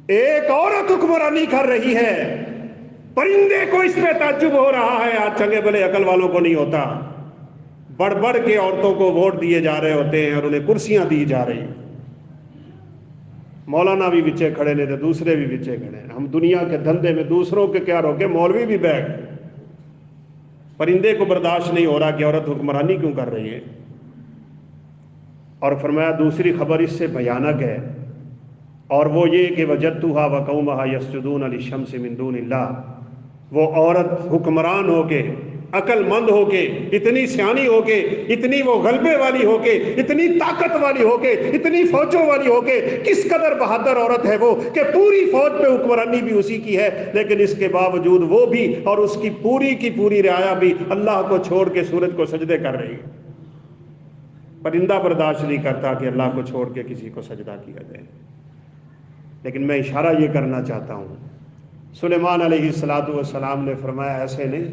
ایک عورت حکمرانی کر رہی ہے۔ پرندے کو اس پہ تعجب ہو رہا ہے، آج چنگے بھلے عقل والوں کو نہیں ہوتا، بڑھ بڑھ کے عورتوں کو ووٹ دیے جا رہے ہوتے ہیں اور انہیں کرسیاں دی جا رہی ہیں۔ مولانا بھی بچے کھڑے نے تو دوسرے بھی بچے کھڑے ہیں، ہم دنیا کے دھندے میں دوسروں کے کیا روکے، مولوی بھی بیٹھ۔ پرندے کو برداشت نہیں ہو رہا کہ عورت حکمرانی کیوں کر رہی ہے، اور فرمایا دوسری خبر اس سے بھیانک ہے، اور وہ یہ کہ وجدتها وقومها يسجدون للشمس من دون اللہ، وہ عورت حکمران ہو کے، عقل مند ہو کے، اتنی سیانی ہو کے، اتنی وہ غلبے والی ہو کے، اتنی طاقت والی ہو کے، اتنی فوجوں والی ہو کے، کس قدر بہادر عورت ہے وہ کہ پوری فوج پہ حکمرانی بھی اسی کی ہے، لیکن اس کے باوجود وہ بھی اور اس کی پوری رعایا بھی اللہ کو چھوڑ کے سورج کو سجدے کر رہی ہے۔ پرندہ برداشت نہیں کرتا کہ اللہ کو چھوڑ کے کسی کو سجدہ کیا جائے۔ لیکن میں اشارہ یہ کرنا چاہتا ہوں، سلیمان علیہ السلام نے فرمایا ایسے نہیں،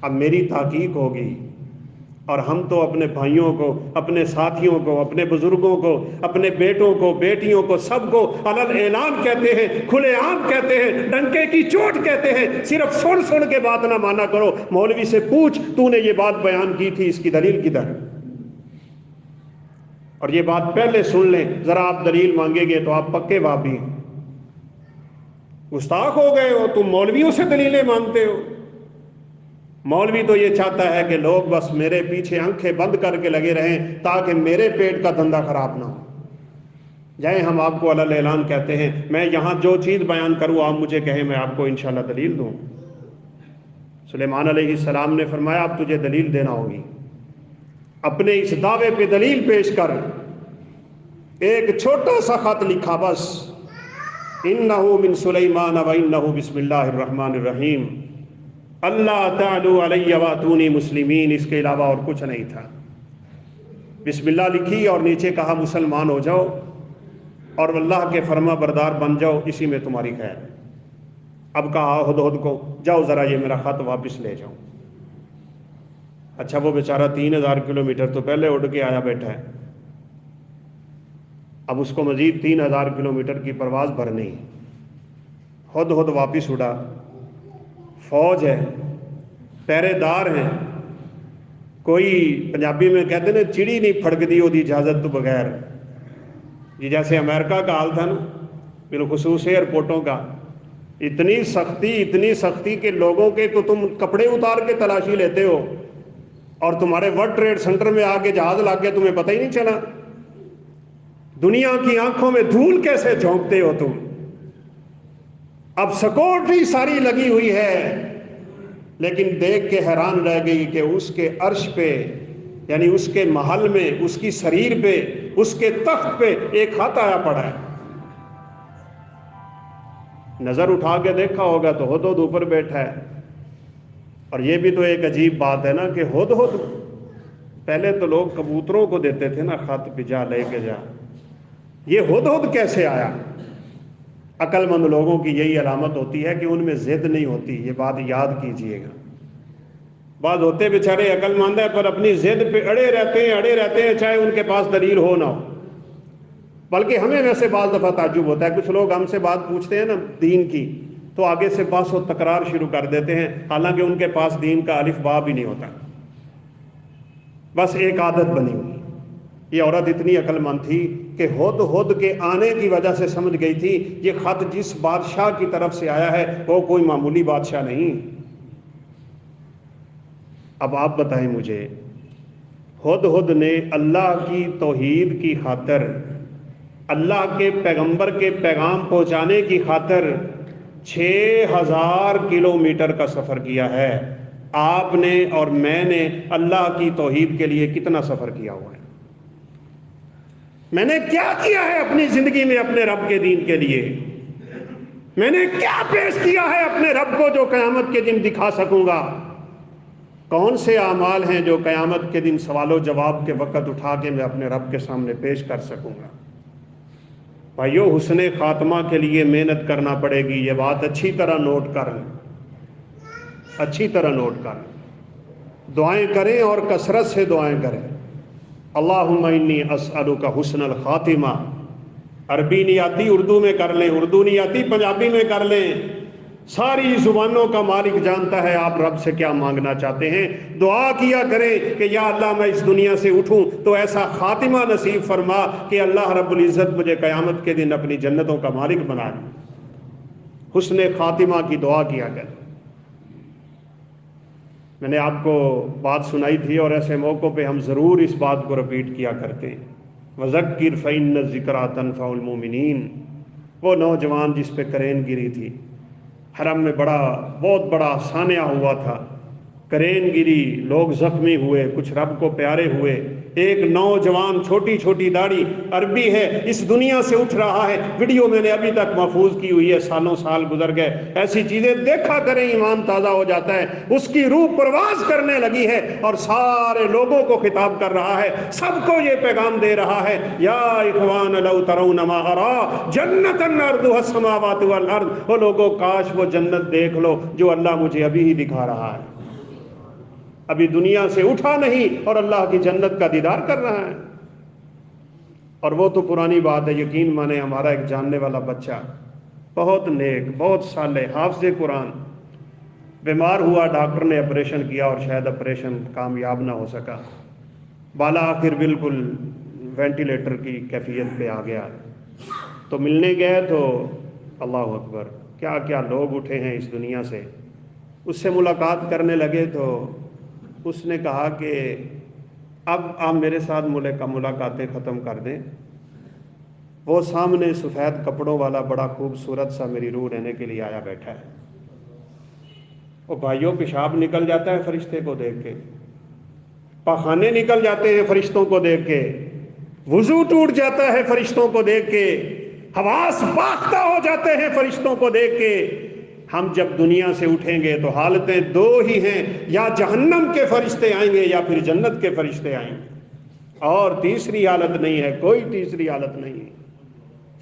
اب میری تحقیق ہوگی، اور ہم تو اپنے بھائیوں کو، اپنے ساتھیوں کو، اپنے بزرگوں کو، اپنے بیٹوں کو، بیٹیوں کو، سب کو علل اعلان کہتے ہیں، کھلے عام کہتے ہیں، ڈنکے کی چوٹ کہتے ہیں، صرف سن کے بات نہ مانا کرو، مولوی سے پوچھ تو نے یہ بات بیان کی تھی، اس کی دلیل کدھر؟ اور یہ بات پہلے سن لیں، ذرا آپ دلیل مانگیں گے تو آپ پکے وابی ہیں، گستاخ ہو گئے ہو، تم مولویوں سے دلیلیں مانگتے ہو۔ مولوی تو یہ چاہتا ہے کہ لوگ بس میرے پیچھے آنکھیں بند کر کے لگے رہیں تاکہ میرے پیٹ کا دھندا خراب نہ ہو جائے۔ ہم آپ کو علل اعلان کہتے ہیں، میں یہاں جو چیز بیان کروں آپ مجھے کہیں، میں آپ کو انشاءاللہ دلیل دوں۔ سلیمان علیہ السلام نے فرمایا اب تجھے دلیل دینا ہوگی۔ اپنے اس دعوے پہ دلیل پیش کر ایک چھوٹا سا خط لکھا بس، انہو من سلیمان و انہو بسم اللہ الرحمن الرحیم، اللہ تعالی علی واتونی مسلمین، اس کے علاوہ اور کچھ نہیں تھا۔ بسم اللہ لکھی اور نیچے کہا مسلمان ہو جاؤ اور اللہ کے فرما بردار بن جاؤ، اسی میں تمہاری خیر ہے۔ اب کہا ہدہد کو جاؤ ذرا یہ میرا خط واپس لے جاؤ۔ اچھا وہ بیچارہ 3000 کلومیٹر تو پہلے اڑ کے آیا بیٹھا ہے، اب اس کو مزید 3000 کلومیٹر کی پرواز بھرنی ہے۔ ہدہد واپس اڑا، فوج ہے، پہرے دار ہیں، کوئی پنجابی میں کہتے ہیں چڑی نہیں پھڑک دی دی اجازت تو بغیر، یہ جیسے امریکہ کا حال تھا نا، بالخصوص ایئرپورٹوں کا، اتنی سختی کہ لوگوں کے تو تم کپڑے اتار کے تلاشی لیتے ہو، اور تمہارے ورلڈ ٹریڈ سینٹر میں آ کے جہاز لا کے تمہیں پتہ ہی نہیں چلا۔ دنیا کی آنکھوں میں دھول کیسے جھونکتے ہو تم؟ اب سیکورٹی ساری لگی ہوئی ہے، لیکن دیکھ کے حیران رہ گئی کہ اس کے عرش پہ، یعنی اس کے محل میں، اس کی سریر پہ، اس کے تخت پہ ایک خط آیا پڑا ہے۔ نظر اٹھا کے دیکھا ہوگا تو ہدہد اوپر بیٹھا ہے۔ اور یہ بھی تو ایک عجیب بات ہے نا کہ ہدہد، پہلے تو لوگ کبوتروں کو دیتے تھے نا خط بھی جا لے کے جا، یہ ہدہد کیسے آیا؟ عقل مند لوگوں کی یہی علامت ہوتی ہے کہ ان میں ضد نہیں ہوتی، یہ بات یاد کیجئے گا۔ بعض ہوتے بیچارے عقل مند ہیں پر اپنی ضد پہ اڑے رہتے ہیں چاہے ان کے پاس دلیل ہو نہ ہو۔ بلکہ ہمیں ویسے بعض دفعہ تعجب ہوتا ہے، کچھ لوگ ہم سے بات پوچھتے ہیں نا دین کی تو آگے سے بحث و تکرار شروع کر دیتے ہیں، حالانکہ ان کے پاس دین کا الف با بھی نہیں ہوتا، بس ایک عادت بنی ہوئی۔ یہ عورت اتنی عقل مند تھی کہ ہدہد کے آنے کی وجہ سے سمجھ گئی تھی یہ خط جس بادشاہ کی طرف سے آیا ہے وہ کوئی معمولی بادشاہ نہیں۔ اب آپ بتائیں مجھے، ہدہد نے اللہ کی توحید کی خاطر، اللہ کے پیغمبر کے پیغام پہنچانے کی خاطر 6000 کلومیٹر کا سفر کیا ہے۔ آپ نے اور میں نے اللہ کی توحید کے لیے کتنا سفر کیا ہوا ہے؟ میں نے کیا کیا ہے اپنی زندگی میں اپنے رب کے دین کے لیے؟ میں نے کیا پیش کیا ہے اپنے رب کو جو قیامت کے دن دکھا سکوں گا؟ کون سے اعمال ہیں جو قیامت کے دن سوال و جواب کے وقت اٹھا کے میں اپنے رب کے سامنے پیش کر سکوں گا؟ بھائیو، حسن خاتمہ کے لیے محنت کرنا پڑے گی، یہ بات اچھی طرح نوٹ کر لیں، اچھی طرح نوٹ کر لیں۔ دعائیں کریں اور کثرت سے دعائیں کریں۔ اللہم انی اسألک حسن الخاتمہ، عربی نہیں آتی اردو میں کر لیں، اردو نہیں آتی پنجابی میں کر لیں، ساری زبانوں کا مالک جانتا ہے آپ رب سے کیا مانگنا چاہتے ہیں۔ دعا کیا کریں کہ یا اللہ میں اس دنیا سے اٹھوں تو ایسا خاتمہ نصیب فرما کہ اللہ رب العزت مجھے قیامت کے دن اپنی جنتوں کا مالک بنا دے۔ حسن خاتمہ کی دعا کیا کریں۔ میں نے آپ کو بات سنائی تھی اور ایسے موقع پہ ہم ضرور اس بات کو رپیٹ کیا کرتے ہیں، وَذَكِّرْ فَإِنَّ الذِّكْرَىٰ تَنفَعُ الْمُؤْمِنِينَ۔ وہ نوجوان جس پہ کرین گری تھی، حرم میں بہت بڑا سانحہ ہوا تھا، کرین گری، لوگ زخمی ہوئے، کچھ رب کو پیارے ہوئے، ایک نوجوان چھوٹی چھوٹی داڑھی، عربی ہے، اس دنیا سے اٹھ رہا ہے، ویڈیو میں نے ابھی تک محفوظ کی ہوئی ہے، سالوں سال گزر گئے، ایسی چیزیں دیکھا کریں ایمان تازہ ہو جاتا ہے۔ اس کی روح پرواز کرنے لگی ہے اور سارے لوگوں کو خطاب کر رہا ہے، سب کو یہ پیغام دے رہا ہے، یا اخوان لو ترون ما ارا جنۃ عرضها السماوات والارض، وہ لوگوں کاش وہ جنت دیکھ لو جو اللہ مجھے ابھی ہی دکھا رہا ہے، ابھی دنیا سے اٹھا نہیں اور اللہ کی جنت کا دیدار کر رہا ہے۔ اور وہ تو پرانی بات ہے، یقین مانے ہمارا ایک جاننے والا بچہ، بہت نیک، بہت صالح، حافظ قرآن، بیمار ہوا، ڈاکٹر نے آپریشن کیا اور شاید آپریشن کامیاب نہ ہو سکا، بالا آخر بالکل وینٹیلیٹر کی کیفیت پہ آ گیا، تو ملنے گئے تو اللہ اکبر، کیا کیا لوگ اٹھے ہیں اس دنیا سے۔ اس سے ملاقات کرنے لگے تو اس نے کہا کہ اب آپ میرے ساتھ ملاقاتیں ختم کر دیں۔ وہ سامنے سفید کپڑوں والا بڑا خوبصورت سا میری روح لینے کے لیے آیا بیٹھا ہے۔ وہ بھائیوں پیشاب نکل جاتا ہے فرشتے کو دیکھ کے، پاخانے نکل جاتے ہیں فرشتوں کو دیکھ کے، وضو ٹوٹ جاتا ہے فرشتوں کو دیکھ کے، حواس باختہ ہو جاتے ہیں فرشتوں کو دیکھ کے۔ ہم جب دنیا سے اٹھیں گے تو حالتیں دو ہی ہیں، یا جہنم کے فرشتے آئیں گے یا پھر جنت کے فرشتے آئیں گے، اور تیسری حالت نہیں ہے، کوئی تیسری حالت نہیں ہے۔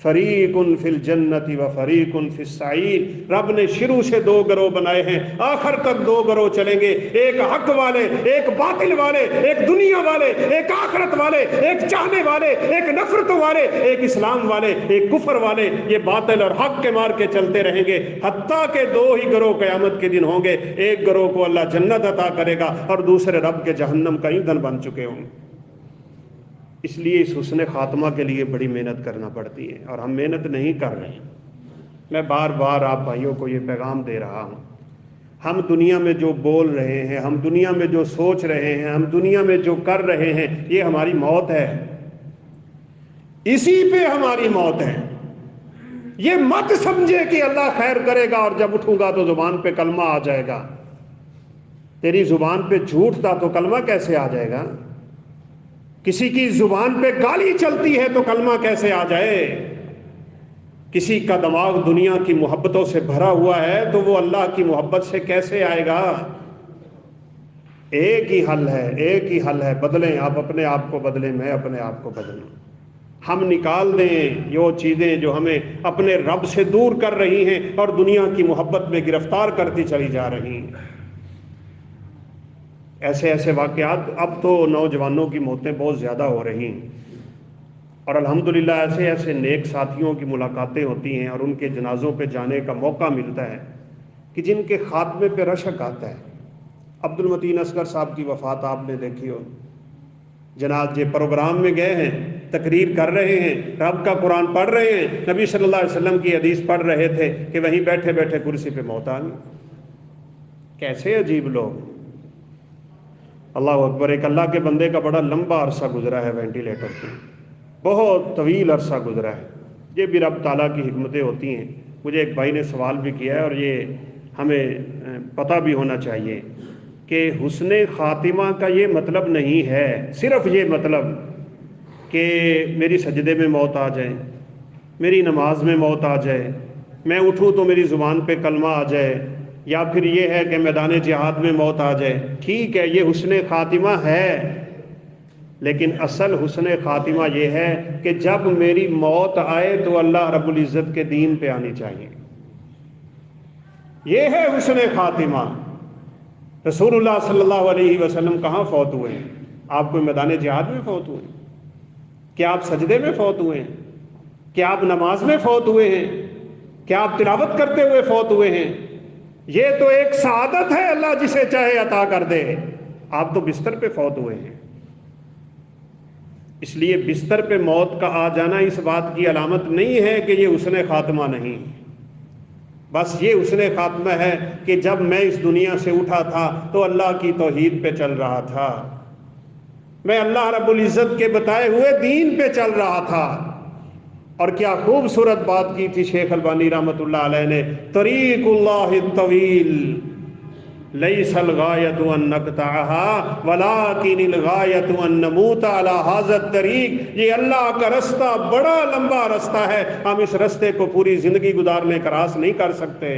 فریق فی الجنت و فریق فی السعیر، رب نے شروع سے دو گروہ بنائے ہیں، آخر تک دو گروہ چلیں گے، ایک حق والے، ایک باطل والے، ایک دنیا والے، ایک آخرت والے، ایک چاہنے والے، ایک نفرت والے، ایک اسلام والے، ایک کفر والے۔ یہ باطل اور حق کے مار کے چلتے رہیں گے، حتیٰ کہ دو ہی گروہ قیامت کے دن ہوں گے، ایک گروہ کو اللہ جنت عطا کرے گا اور دوسرے رب کے جہنم کا ایندھن بن چکے ہوں گے۔ اس لیے اس حسن خاتمہ کے لیے بڑی محنت کرنا پڑتی ہے، اور ہم محنت نہیں کر رہے ہیں۔ میں بار بار آپ بھائیوں کو یہ پیغام دے رہا ہوں، ہم دنیا میں جو بول رہے ہیں، ہم دنیا میں جو سوچ رہے ہیں، ہم دنیا میں جو کر رہے ہیں، یہ ہماری موت ہے، اسی پہ ہماری موت ہے۔ یہ مت سمجھے کہ اللہ خیر کرے گا اور جب اٹھوں گا تو زبان پہ کلمہ آ جائے گا۔ تیری زبان پہ جھوٹ تھا تو کلمہ کیسے آ جائے گا؟ کسی کی زبان پہ گالی چلتی ہے تو کلمہ کیسے آ جائے؟ کسی کا دماغ دنیا کی محبتوں سے بھرا ہوا ہے تو وہ اللہ کی محبت سے کیسے آئے گا؟ ایک ہی حل ہے، ایک ہی حل ہے، بدلیں، آپ اپنے آپ کو بدلیں، میں اپنے آپ کو بدلوں۔ ہم نکال دیں وہ چیزیں جو ہمیں اپنے رب سے دور کر رہی ہیں اور دنیا کی محبت میں گرفتار کرتی چلی جا رہی ہیں۔ ایسے ایسے واقعات، اب تو نوجوانوں کی موتیں بہت زیادہ ہو رہی ہیں، اور الحمدللہ ایسے ایسے نیک ساتھیوں کی ملاقاتیں ہوتی ہیں اور ان کے جنازوں پہ جانے کا موقع ملتا ہے کہ جن کے خاتمے پہ رشک آتا ہے۔ عبد المتین اصغر صاحب کی وفات آپ نے دیکھی ہو، جنازے پروگرام میں گئے ہیں، تقریر کر رہے ہیں، رب کا قرآن پڑھ رہے ہیں، نبی صلی اللہ علیہ وسلم کی حدیث پڑھ رہے تھے کہ وہیں بیٹھے بیٹھے کرسی پہ موت آ گئی۔ کیسے عجیب لوگ! اللہ اکبر! ایک اللہ کے بندے کا بڑا لمبا عرصہ گزرا ہے وینٹیلیٹر پہ، بہت طویل عرصہ گزرا ہے۔ یہ بھی رب تعالیٰ کی حکمتیں ہوتی ہیں۔ مجھے ایک بھائی نے سوال بھی کیا ہے، اور یہ ہمیں پتہ بھی ہونا چاہیے کہ حسن خاتمہ کا یہ مطلب نہیں ہے صرف یہ مطلب کہ میری سجدے میں موت آ جائے، میری نماز میں موت آ جائے، میں اٹھوں تو میری زبان پہ کلمہ آ جائے، یا پھر یہ ہے کہ میدان جہاد میں موت آ جائے۔ ٹھیک ہے، یہ حسن خاتمہ ہے، لیکن اصل حسن خاتمہ یہ ہے کہ جب میری موت آئے تو اللہ رب العزت کے دین پہ آنی چاہیے۔ یہ ہے حسن خاتمہ۔ رسول اللہ صلی اللہ علیہ وسلم کہاں فوت ہوئے ہیں؟ آپ کوئی میدان جہاد میں فوت ہوئے ہیں؟ کیا آپ سجدے میں فوت ہوئے ہیں؟ کیا آپ نماز میں فوت ہوئے ہیں؟ کیا آپ تلاوت کرتے ہوئے فوت ہوئے ہیں؟ یہ تو ایک سعادت ہے، اللہ جسے چاہے عطا کر دے۔ آپ تو بستر پہ فوت ہوئے ہیں۔ اس لیے بستر پہ موت کا آ جانا اس بات کی علامت نہیں ہے کہ یہ حسن خاتمہ نہیں، بس یہ حسن خاتمہ ہے کہ جب میں اس دنیا سے اٹھا تھا تو اللہ کی توحید پہ چل رہا تھا، میں اللہ رب العزت کے بتائے ہوئے دین پہ چل رہا تھا۔ اور کیا خوبصورت بات کی تھی شیخ البانی رحمۃ اللہ علیہ نے، طریق اللہ الطویل لیس الغایۃ ان نقطعها ولکن الغایۃ ان نموت علی ھذا الطریق۔ یہ اللہ کا رستہ بڑا لمبا رستہ ہے، ہم اس رستے کو پوری زندگی گزارنے کراس نہیں کر سکتے،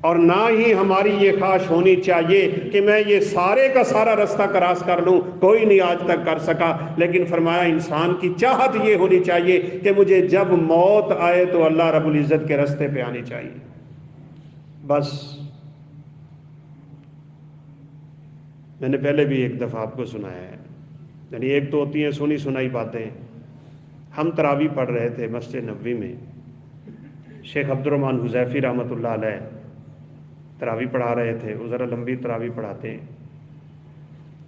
اور نہ ہی ہماری یہ خواہش ہونی چاہیے کہ میں یہ سارے کا سارا رستہ کراس کر لوں، کوئی نہیں آج تک کر سکا۔ لیکن فرمایا انسان کی چاہت یہ ہونی چاہیے کہ مجھے جب موت آئے تو اللہ رب العزت کے رستے پہ آنی چاہیے، بس۔ میں نے پہلے بھی ایک دفعہ آپ کو سنایا ہے، یعنی ایک تو ہوتی ہیں سنی سنائی باتیں۔ ہم تراویح پڑھ رہے تھے مسجد نبوی میں، شیخ عبد الرحمن حذیفی رحمۃ اللہ علیہ تراویح پڑھا رہے تھے، وہ ذرا لمبی تراویح پڑھاتے ہیں۔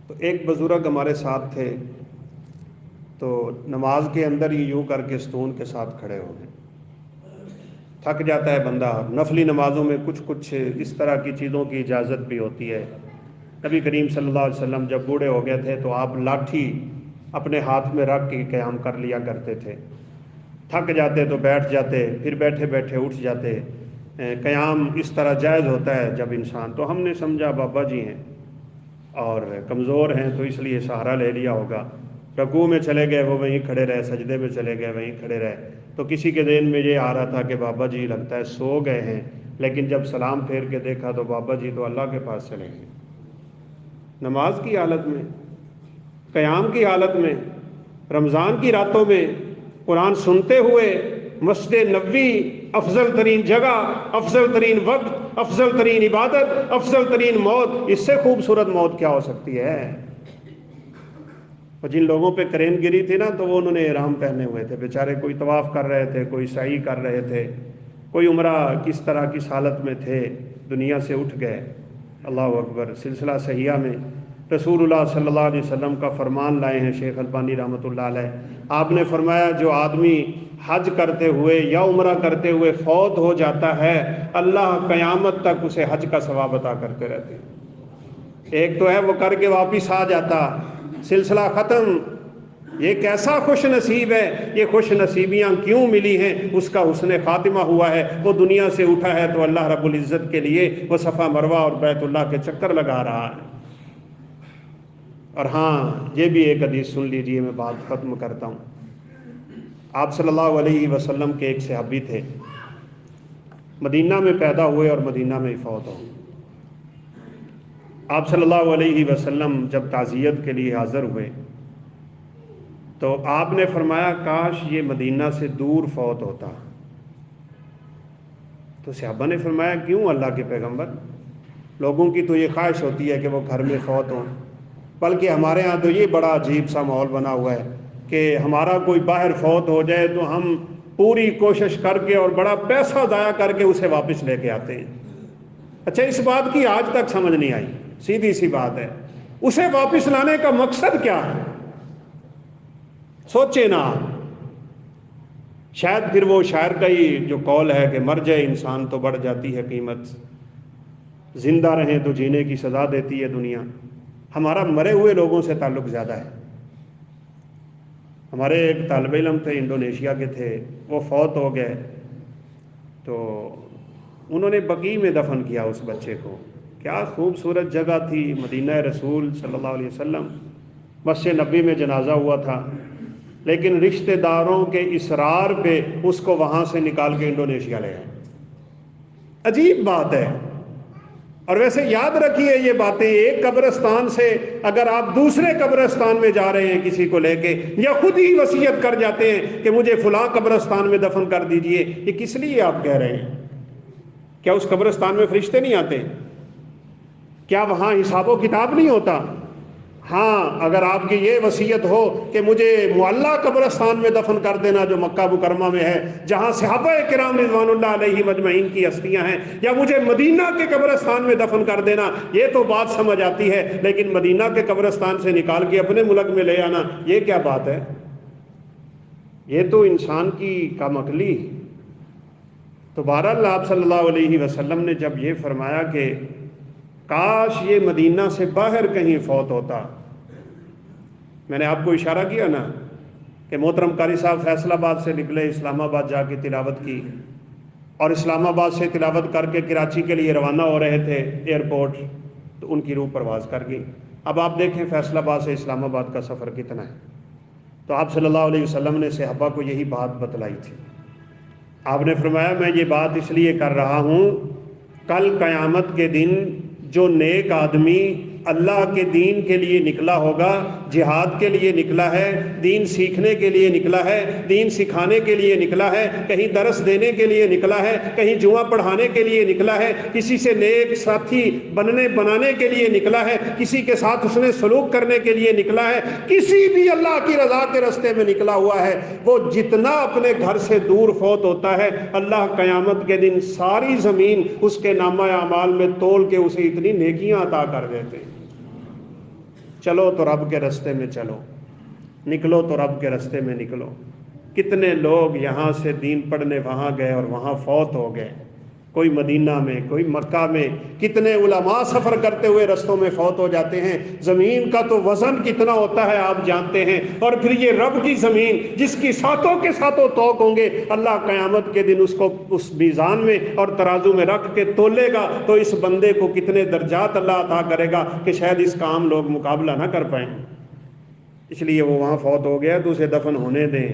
تو ایک بزرگ ہمارے ساتھ تھے، تو نماز کے اندر ہی یوں کر کے ستون کے ساتھ کھڑے ہو گئے۔ تھک جاتا ہے بندہ، نفلی نمازوں میں کچھ کچھ اس طرح کی چیزوں کی اجازت بھی ہوتی ہے۔ نبی کریم صلی اللہ علیہ وسلم جب بوڑھے ہو گئے تھے تو آپ لاٹھی اپنے ہاتھ میں رکھ کے قیام کر لیا کرتے تھے، تھک جاتے تو بیٹھ جاتے، پھر بیٹھے بیٹھے اٹھ جاتے۔ قیام اس طرح جائز ہوتا ہے جب انسان، تو ہم نے سمجھا بابا جی ہیں اور کمزور ہیں تو اس لیے سہارا لے لیا ہوگا، رکوع میں چلے گئے وہ وہیں کھڑے رہے، سجدے میں چلے گئے وہیں کھڑے رہے، تو کسی کے ذہن میں یہ آ رہا تھا کہ بابا جی لگتا ہے سو گئے ہیں، لیکن جب سلام پھیر کے دیکھا تو بابا جی تو اللہ کے پاس چلے گئے، نماز کی حالت میں، قیام کی حالت میں، رمضان کی راتوں میں قرآن سنتے ہوئے، مسجد نبوی افضل ترین جگہ، افضل ترین وقت، افضل ترین عبادت، افضل ترین موت، اس سے خوبصورت موت کیا ہو سکتی ہے؟ اور جن لوگوں پہ کرین گری تھی نا تو وہ انہوں نے احرام پہنے ہوئے تھے بیچارے، کوئی طواف کر رہے تھے، کوئی سعی کر رہے تھے، کوئی عمرہ کس طرح کس حالت میں تھے، دنیا سے اٹھ گئے۔ اللہ اکبر۔ سلسلہ صحیحہ میں رسول اللہ صلی اللہ علیہ وسلم کا فرمان لائے ہیں شیخ البانی رحمۃ اللہ علیہ، آپ نے فرمایا جو آدمی حج کرتے ہوئے یا عمرہ کرتے ہوئے فوت ہو جاتا ہے، اللہ قیامت تک اسے حج کا ثواب عطا کرتے رہتے ہیں۔ ایک تو ہے وہ کر کے واپس آ جاتا، سلسلہ ختم، یہ کیسا خوش نصیب ہے، یہ خوش نصیبیاں کیوں ملی ہیں، اس کا حسن خاتمہ ہوا ہے، وہ دنیا سے اٹھا ہے تو اللہ رب العزت کے لیے وہ صفا مروہ اور بیت اللہ کے چکر لگا رہا ہے۔ اور ہاں یہ بھی ایک حدیث سن لیجئے، میں بات ختم کرتا ہوں۔ آپ صلی اللہ علیہ وسلم کے ایک صحابی تھے، مدینہ میں پیدا ہوئے اور مدینہ میں فوت ہو۔ آپ صلی اللہ علیہ وسلم جب تعزیت کے لیے حاضر ہوئے تو آپ نے فرمایا کاش یہ مدینہ سے دور فوت ہوتا۔ تو صحابہ نے فرمایا کیوں اللہ کے پیغمبر؟ لوگوں کی تو یہ خواہش ہوتی ہے کہ وہ گھر میں فوت ہوں، بلکہ ہمارے ہاں تو یہ بڑا عجیب سا ماحول بنا ہوا ہے کہ ہمارا کوئی باہر فوت ہو جائے تو ہم پوری کوشش کر کے اور بڑا پیسہ ضائع کر کے اسے واپس لے کے آتے ہیں۔ اچھا اس بات کی آج تک سمجھ نہیں آئی، سیدھی سی بات ہے، اسے واپس لانے کا مقصد کیا ہے؟ سوچے نا، شاید پھر وہ شاعر کا ہی جو قول ہے کہ مر جائے انسان تو بڑھ جاتی ہے قیمت، زندہ رہیں تو جینے کی سزا دیتی ہے دنیا۔ ہمارا مرے ہوئے لوگوں سے تعلق زیادہ ہے۔ ہمارے ایک طالب علم تھے، انڈونیشیا کے تھے، وہ فوت ہو گئے تو انہوں نے بقیع میں دفن کیا اس بچے کو۔ کیا خوبصورت جگہ تھی، مدینہ رسول صلی اللہ علیہ وسلم، مسجد نبوی میں جنازہ ہوا تھا، لیکن رشتہ داروں کے اصرار پہ اس کو وہاں سے نکال کے انڈونیشیا لے آئے۔ عجیب بات ہے۔ اور ویسے یاد رکھیے یہ باتیں، ایک قبرستان سے اگر آپ دوسرے قبرستان میں جا رہے ہیں کسی کو لے کے، یا خود ہی وصیت کر جاتے ہیں کہ مجھے فلاں قبرستان میں دفن کر دیجئے، یہ کس لیے آپ کہہ رہے ہیں؟ کیا اس قبرستان میں فرشتے نہیں آتے؟ کیا وہاں حساب و کتاب نہیں ہوتا؟ ہاں اگر آپ کی یہ وصیت ہو کہ مجھے معلیٰ قبرستان میں دفن کر دینا جو مکہ مکرمہ میں ہے جہاں صحابہ کرام رضوان اللہ علیہ مجمعین کی ہستیاں ہیں، یا مجھے مدینہ کے قبرستان میں دفن کر دینا، یہ تو بات سمجھ آتی ہے، لیکن مدینہ کے قبرستان سے نکال کے اپنے ملک میں لے آنا، یہ کیا بات ہے؟ یہ تو انسان کی کم عقلی۔ تو بہرحال آپ صلی اللہ علیہ وسلم نے جب یہ فرمایا کہ کاش یہ مدینہ سے باہر کہیں فوت ہوتا، میں نے آپ کو اشارہ کیا نا کہ محترم قاری صاحب فیصل آباد سے نکلے، اسلام آباد جا کے تلاوت کی، اور اسلام آباد سے تلاوت کر کے کراچی کے لیے روانہ ہو رہے تھے ایئرپورٹ، تو ان کی روح پرواز کر گئی۔ اب آپ دیکھیں فیصل آباد سے اسلام آباد کا سفر کتنا ہے۔ تو آپ صلی اللہ علیہ وسلم نے صحابہ کو یہی بات بتلائی تھی۔ آپ نے فرمایا میں یہ بات اس لیے کر رہا ہوں، کل قیامت کے دن جو نیک آدمی اللہ کے دین کے لیے نکلا ہوگا، جہاد کے لیے نکلا ہے، دین سیکھنے کے لیے نکلا ہے، دین سکھانے کے لیے نکلا ہے، کہیں درس دینے کے لیے نکلا ہے، کہیں جمعہ پڑھانے کے لیے نکلا ہے، کسی سے نیک ساتھی بنانے کے لیے نکلا ہے، کسی کے ساتھ حسن سلوک کرنے کے لیے نکلا ہے، کسی بھی اللہ کی رضا کے راستے میں نکلا ہوا ہے، وہ جتنا اپنے گھر سے دور فوت ہوتا ہے، اللہ قیامت کے دن ساری زمین اس کے نامہ اعمال میں تول کے اسے اتنی نیکیاں عطا کر دیتے ہیں۔ چلو تو رب کے راستے میں چلو، نکلو تو رب کے راستے میں نکلو۔ کتنے لوگ یہاں سے دین پڑھنے وہاں گئے اور وہاں فوت ہو گئے، کوئی مدینہ میں، کوئی مکہ میں، کتنے علماء سفر کرتے ہوئے رستوں میں فوت ہو جاتے ہیں۔ زمین کا تو وزن کتنا ہوتا ہے آپ جانتے ہیں، اور پھر یہ رب کی زمین جس کی ساتوں کے ساتوں توق ہوں گے، اللہ قیامت کے دن اس کو اس میزان میں اور ترازو میں رکھ کے تولے گا، تو اس بندے کو کتنے درجات اللہ عطا کرے گا کہ شاید اس کا عام لوگ مقابلہ نہ کر پائیں۔ اس لیے وہ وہاں فوت ہو گیا تو اسے دفن ہونے دیں،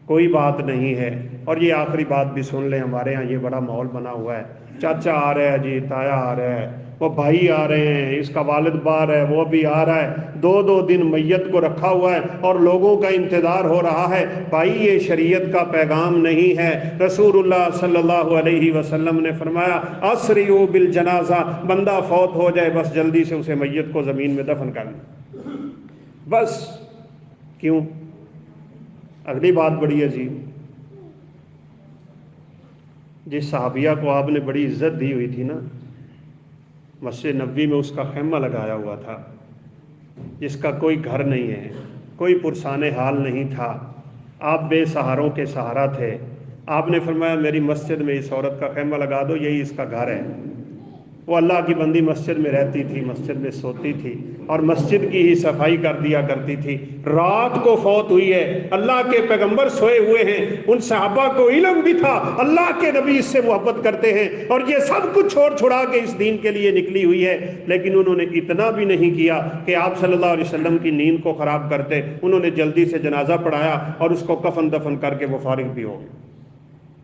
کوئی بات نہیں ہے۔ اور یہ آخری بات بھی سن لیں، ہمارے ہاں یہ بڑا ماحول بنا ہوا ہے، چاچا آ رہا ہے جی، تایا آ رہا ہے، وہ بھائی آ رہے ہیں، اس کا والد باہر ہے، وہ بھی آ رہا ہے، دو دن میت کو رکھا ہوا ہے اور لوگوں کا انتظار ہو رہا ہے۔ بھائی یہ شریعت کا پیغام نہیں ہے۔ رسول اللہ صلی اللہ علیہ وسلم نے فرمایا اسریعوا بالجنازہ، بندہ فوت ہو جائے بس جلدی سے اسے میت کو زمین میں دفن کر لیں، بس۔ کیوں؟ اگلی بات بڑی عجیب، جس صحابیہ کو آپ نے بڑی عزت دی ہوئی تھی نا، مسجد نبوی میں اس کا خیمہ لگایا ہوا تھا، جس کا کوئی گھر نہیں ہے، کوئی پرسان حال نہیں تھا، آپ بے سہاروں کے سہارا تھے، آپ نے فرمایا میری مسجد میں اس عورت کا خیمہ لگا دو، یہی اس کا گھر ہے۔ وہ اللہ کی بندی مسجد میں رہتی تھی، مسجد میں سوتی تھی اور مسجد کی ہی صفائی کر دیا کرتی تھی۔ رات کو فوت ہوئی ہے، اللہ کے پیغمبر سوئے ہوئے ہیں، ان صحابہ کو علم بھی تھا اللہ کے نبی اس سے محبت کرتے ہیں اور یہ سب کچھ چھوڑ چھڑا کے اس دین کے لیے نکلی ہوئی ہے، لیکن انہوں نے اتنا بھی نہیں کیا کہ آپ صلی اللہ علیہ وسلم کی نیند کو خراب کرتے۔ انہوں نے جلدی سے جنازہ پڑھایا اور اس کو کفن دفن کر کے وہ فارغ بھی ہو گئے۔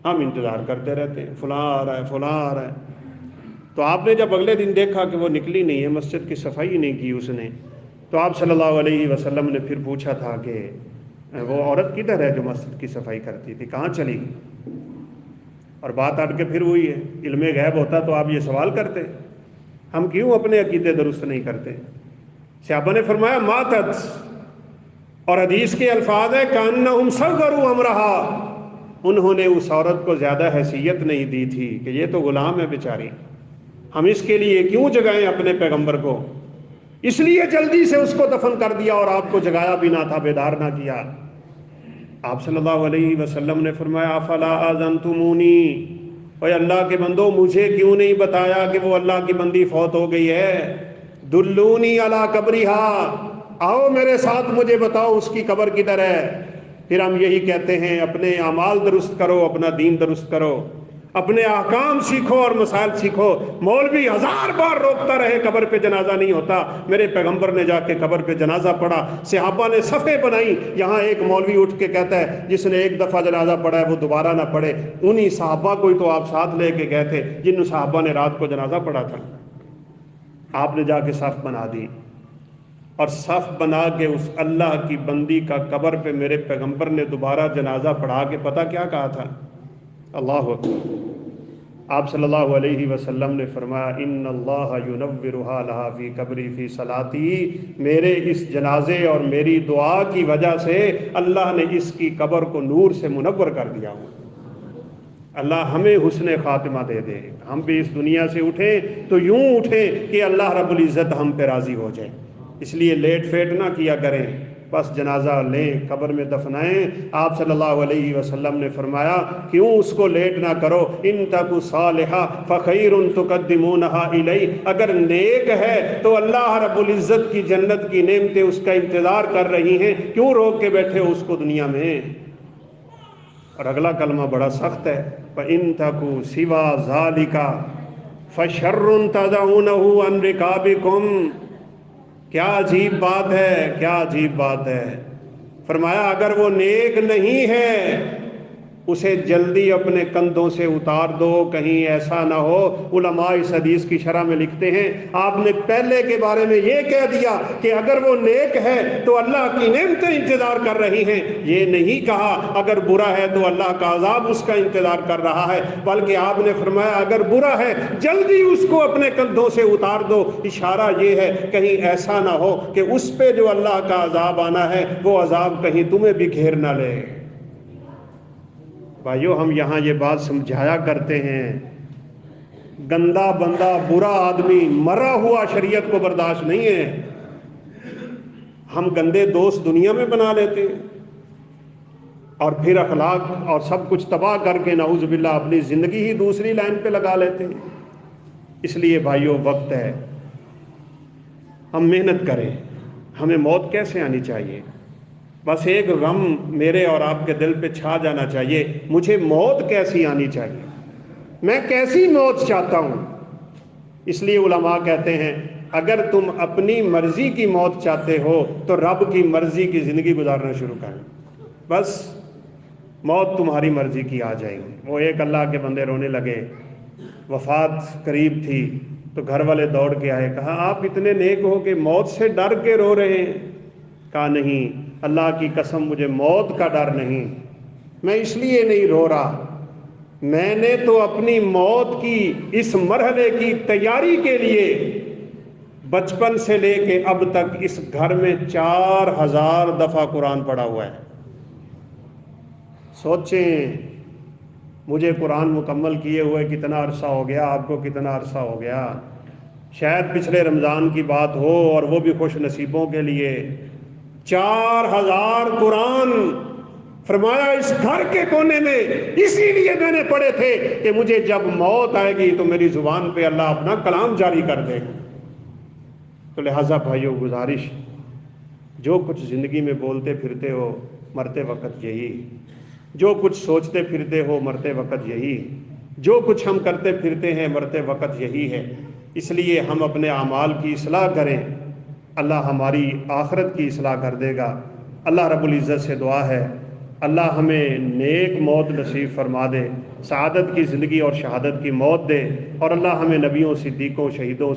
ہم انتظار کرتے رہتے ہیں، فلاں آ رہا ہے، فلاں آ رہا ہے۔ تو آپ نے جب اگلے دن دیکھا کہ وہ نکلی نہیں ہے، مسجد کی صفائی نہیں کی اس نے، تو آپ صلی اللہ علیہ وسلم نے پھر پوچھا تھا کہ وہ عورت کدھر ہے جو مسجد کی صفائی کرتی تھی، کہاں چلی گئی؟ اور بات اٹھ کے پھر ہوئی ہے۔ علم غیب ہوتا تو آپ یہ سوال کرتے، ہم کیوں اپنے عقیدے درست نہیں کرتے؟ صحابہ نے فرمایا ماتت، اور حدیث کے الفاظ ہے کانہم صغروا امرہا، انہوں نے اس عورت کو زیادہ حیثیت نہیں دی تھی کہ یہ تو غلام ہے بیچاری، ہم اس کے لیے کیوں جگائیں اپنے پیغمبر کو؟ اس لیے جلدی سے اس کو دفن کر دیا اور آپ کو جگایا بھی نہ تھا، بیدار نہ کیا۔ آپ صلی اللہ علیہ وسلم نے فرمایا افلا اذنتمونی، اے اللہ کے بندو مجھے کیوں نہیں بتایا کہ وہ اللہ کی بندی فوت ہو گئی ہے؟ دلونی علی قبرہا، آؤ میرے ساتھ مجھے بتاؤ اس کی قبر کدھر ہے۔ پھر ہم یہی کہتے ہیں اپنے اعمال درست کرو، اپنا دین درست کرو، اپنے احکام سیکھو اور مسائل سیکھو۔ مولوی 1000 بار روکتا رہے قبر پہ جنازہ نہیں ہوتا، میرے پیغمبر نے جا کے قبر پہ جنازہ پڑھا، صحابہ نے صفیں بنائی، یہاں ایک مولوی اٹھ کے کہتا ہے جس نے ایک دفعہ جنازہ پڑھا ہے وہ دوبارہ نہ پڑھے۔ انہی صحابہ کو ہی تو آپ ساتھ لے کے گئے تھے جن صحابہ نے رات کو جنازہ پڑھا تھا۔ آپ نے جا کے صف بنا دی، اور صف بنا کے اس اللہ کی بندی کا قبر پہ میرے پیغمبر نے دوبارہ جنازہ پڑھا کے پتہ کیا کہا تھا؟ اللہ اکبر۔ آپ صلی اللہ علیہ وسلم نے فرمایا ان اللہ ینورھا لھا فی قبری فی صلاتی، میرے اس جنازے اور میری دعا کی وجہ سے اللہ نے اس کی قبر کو نور سے منور کر دیا ہوا۔ اللہ ہمیں حسن خاتمہ دے دے، ہم بھی اس دنیا سے اٹھیں تو یوں اٹھیں کہ اللہ رب العزت ہم پہ راضی ہو جائے۔ اس لیے لیٹ فیٹ نہ کیا کریں، بس جنازہ لیں، قبر میں دفنائیں۔ آپ صلی اللہ علیہ وسلم نے فرمایا کیوں اس کو لیٹ نہ کرو، ان تک صالحہ فخیر تقدمونہا الیہ، اگر نیک ہے تو اللہ رب العزت کی جنت کی نعمتیں اس کا انتظار کر رہی ہیں، کیوں روک کے بیٹھے ہو اس کو دنیا میں؟ اور اگلا کلمہ بڑا سخت ہے، فَإِن تَكُوا سِوَا ذَلِكَ فَشَرٌ تَدَعُونَهُ عَنْ رِقَابِكُمْ، کیا عجیب بات ہے، کیا عجیب بات ہے۔ فرمایا اگر وہ نیک نہیں ہے اسے جلدی اپنے کندھوں سے اتار دو، کہیں ایسا نہ ہو۔ علماء اس حدیث کی شرح میں لکھتے ہیں آپ نے پہلے کے بارے میں یہ کہہ دیا کہ اگر وہ نیک ہے تو اللہ کی نعمتیں انتظار کر رہی ہیں، یہ نہیں کہا اگر برا ہے تو اللہ کا عذاب اس کا انتظار کر رہا ہے، بلکہ آپ نے فرمایا اگر برا ہے جلدی اس کو اپنے کندھوں سے اتار دو۔ اشارہ یہ ہے کہیں ایسا نہ ہو کہ اس پہ جو اللہ کا عذاب آنا ہے وہ عذاب کہیں تمہیں بھی گھیر نہ لے۔ بھائیو ہم یہاں یہ بات سمجھایا کرتے ہیں، گندا بندہ برا آدمی مرا ہوا شریعت کو برداشت نہیں ہے، ہم گندے دوست دنیا میں بنا لیتے ہیں۔ اور پھر اخلاق اور سب کچھ تباہ کر کے نعوذ باللہ اپنی زندگی ہی دوسری لائن پہ لگا لیتے ہیں۔ اس لیے بھائیوں، وقت ہے ہم محنت کریں۔ ہمیں موت کیسے آنی چاہیے؟ بس ایک غم میرے اور آپ کے دل پہ چھا جانا چاہیے، مجھے موت کیسی آنی چاہیے، میں کیسی موت چاہتا ہوں۔ اس لیے علماء کہتے ہیں اگر تم اپنی مرضی کی موت چاہتے ہو تو رب کی مرضی کی زندگی گزارنا شروع کریں، بس موت تمہاری مرضی کی آ جائے گی۔ وہ ایک اللہ کے بندے رونے لگے، وفات قریب تھی تو گھر والے دوڑ کے آئے، کہا آپ اتنے نیک ہو کہ موت سے ڈر کے رو رہے ہیں؟ کہا نہیں، اللہ کی قسم مجھے موت کا ڈر نہیں، میں اس لیے نہیں رو رہا، میں نے تو اپنی موت کی اس مرحلے کی تیاری کے لیے بچپن سے لے کے اب تک اس گھر میں 4000 دفعہ قرآن پڑھا ہوا ہے۔ سوچیں مجھے قرآن مکمل کیے ہوئے کتنا عرصہ ہو گیا، آپ کو کتنا عرصہ ہو گیا۔ شاید پچھلے رمضان کی بات ہو، اور وہ بھی خوش نصیبوں کے لیے 4000 قرآن، فرمایا اس گھر کے کونے میں اسی لیے میں نے پڑھے تھے کہ مجھے جب موت آئے گی تو میری زبان پہ اللہ اپنا کلام جاری کر دے گا۔ تو لہٰذا بھائیوں، گزارش، جو کچھ زندگی میں بولتے پھرتے ہو مرتے وقت یہی، جو کچھ سوچتے پھرتے ہو مرتے وقت یہی، جو کچھ ہم کرتے پھرتے ہیں مرتے وقت یہی ہے۔ اس لیے ہم اپنے اعمال کی اصلاح کریں، اللہ ہماری آخرت کی اصلاح کر دے گا۔ اللہ رب العزت سے دعا ہے اللہ ہمیں نیک موت نصیب فرما دے، سعادت کی زندگی اور شہادت کی موت دے، اور اللہ ہمیں نبیوں، صدیقوں، شہیدوں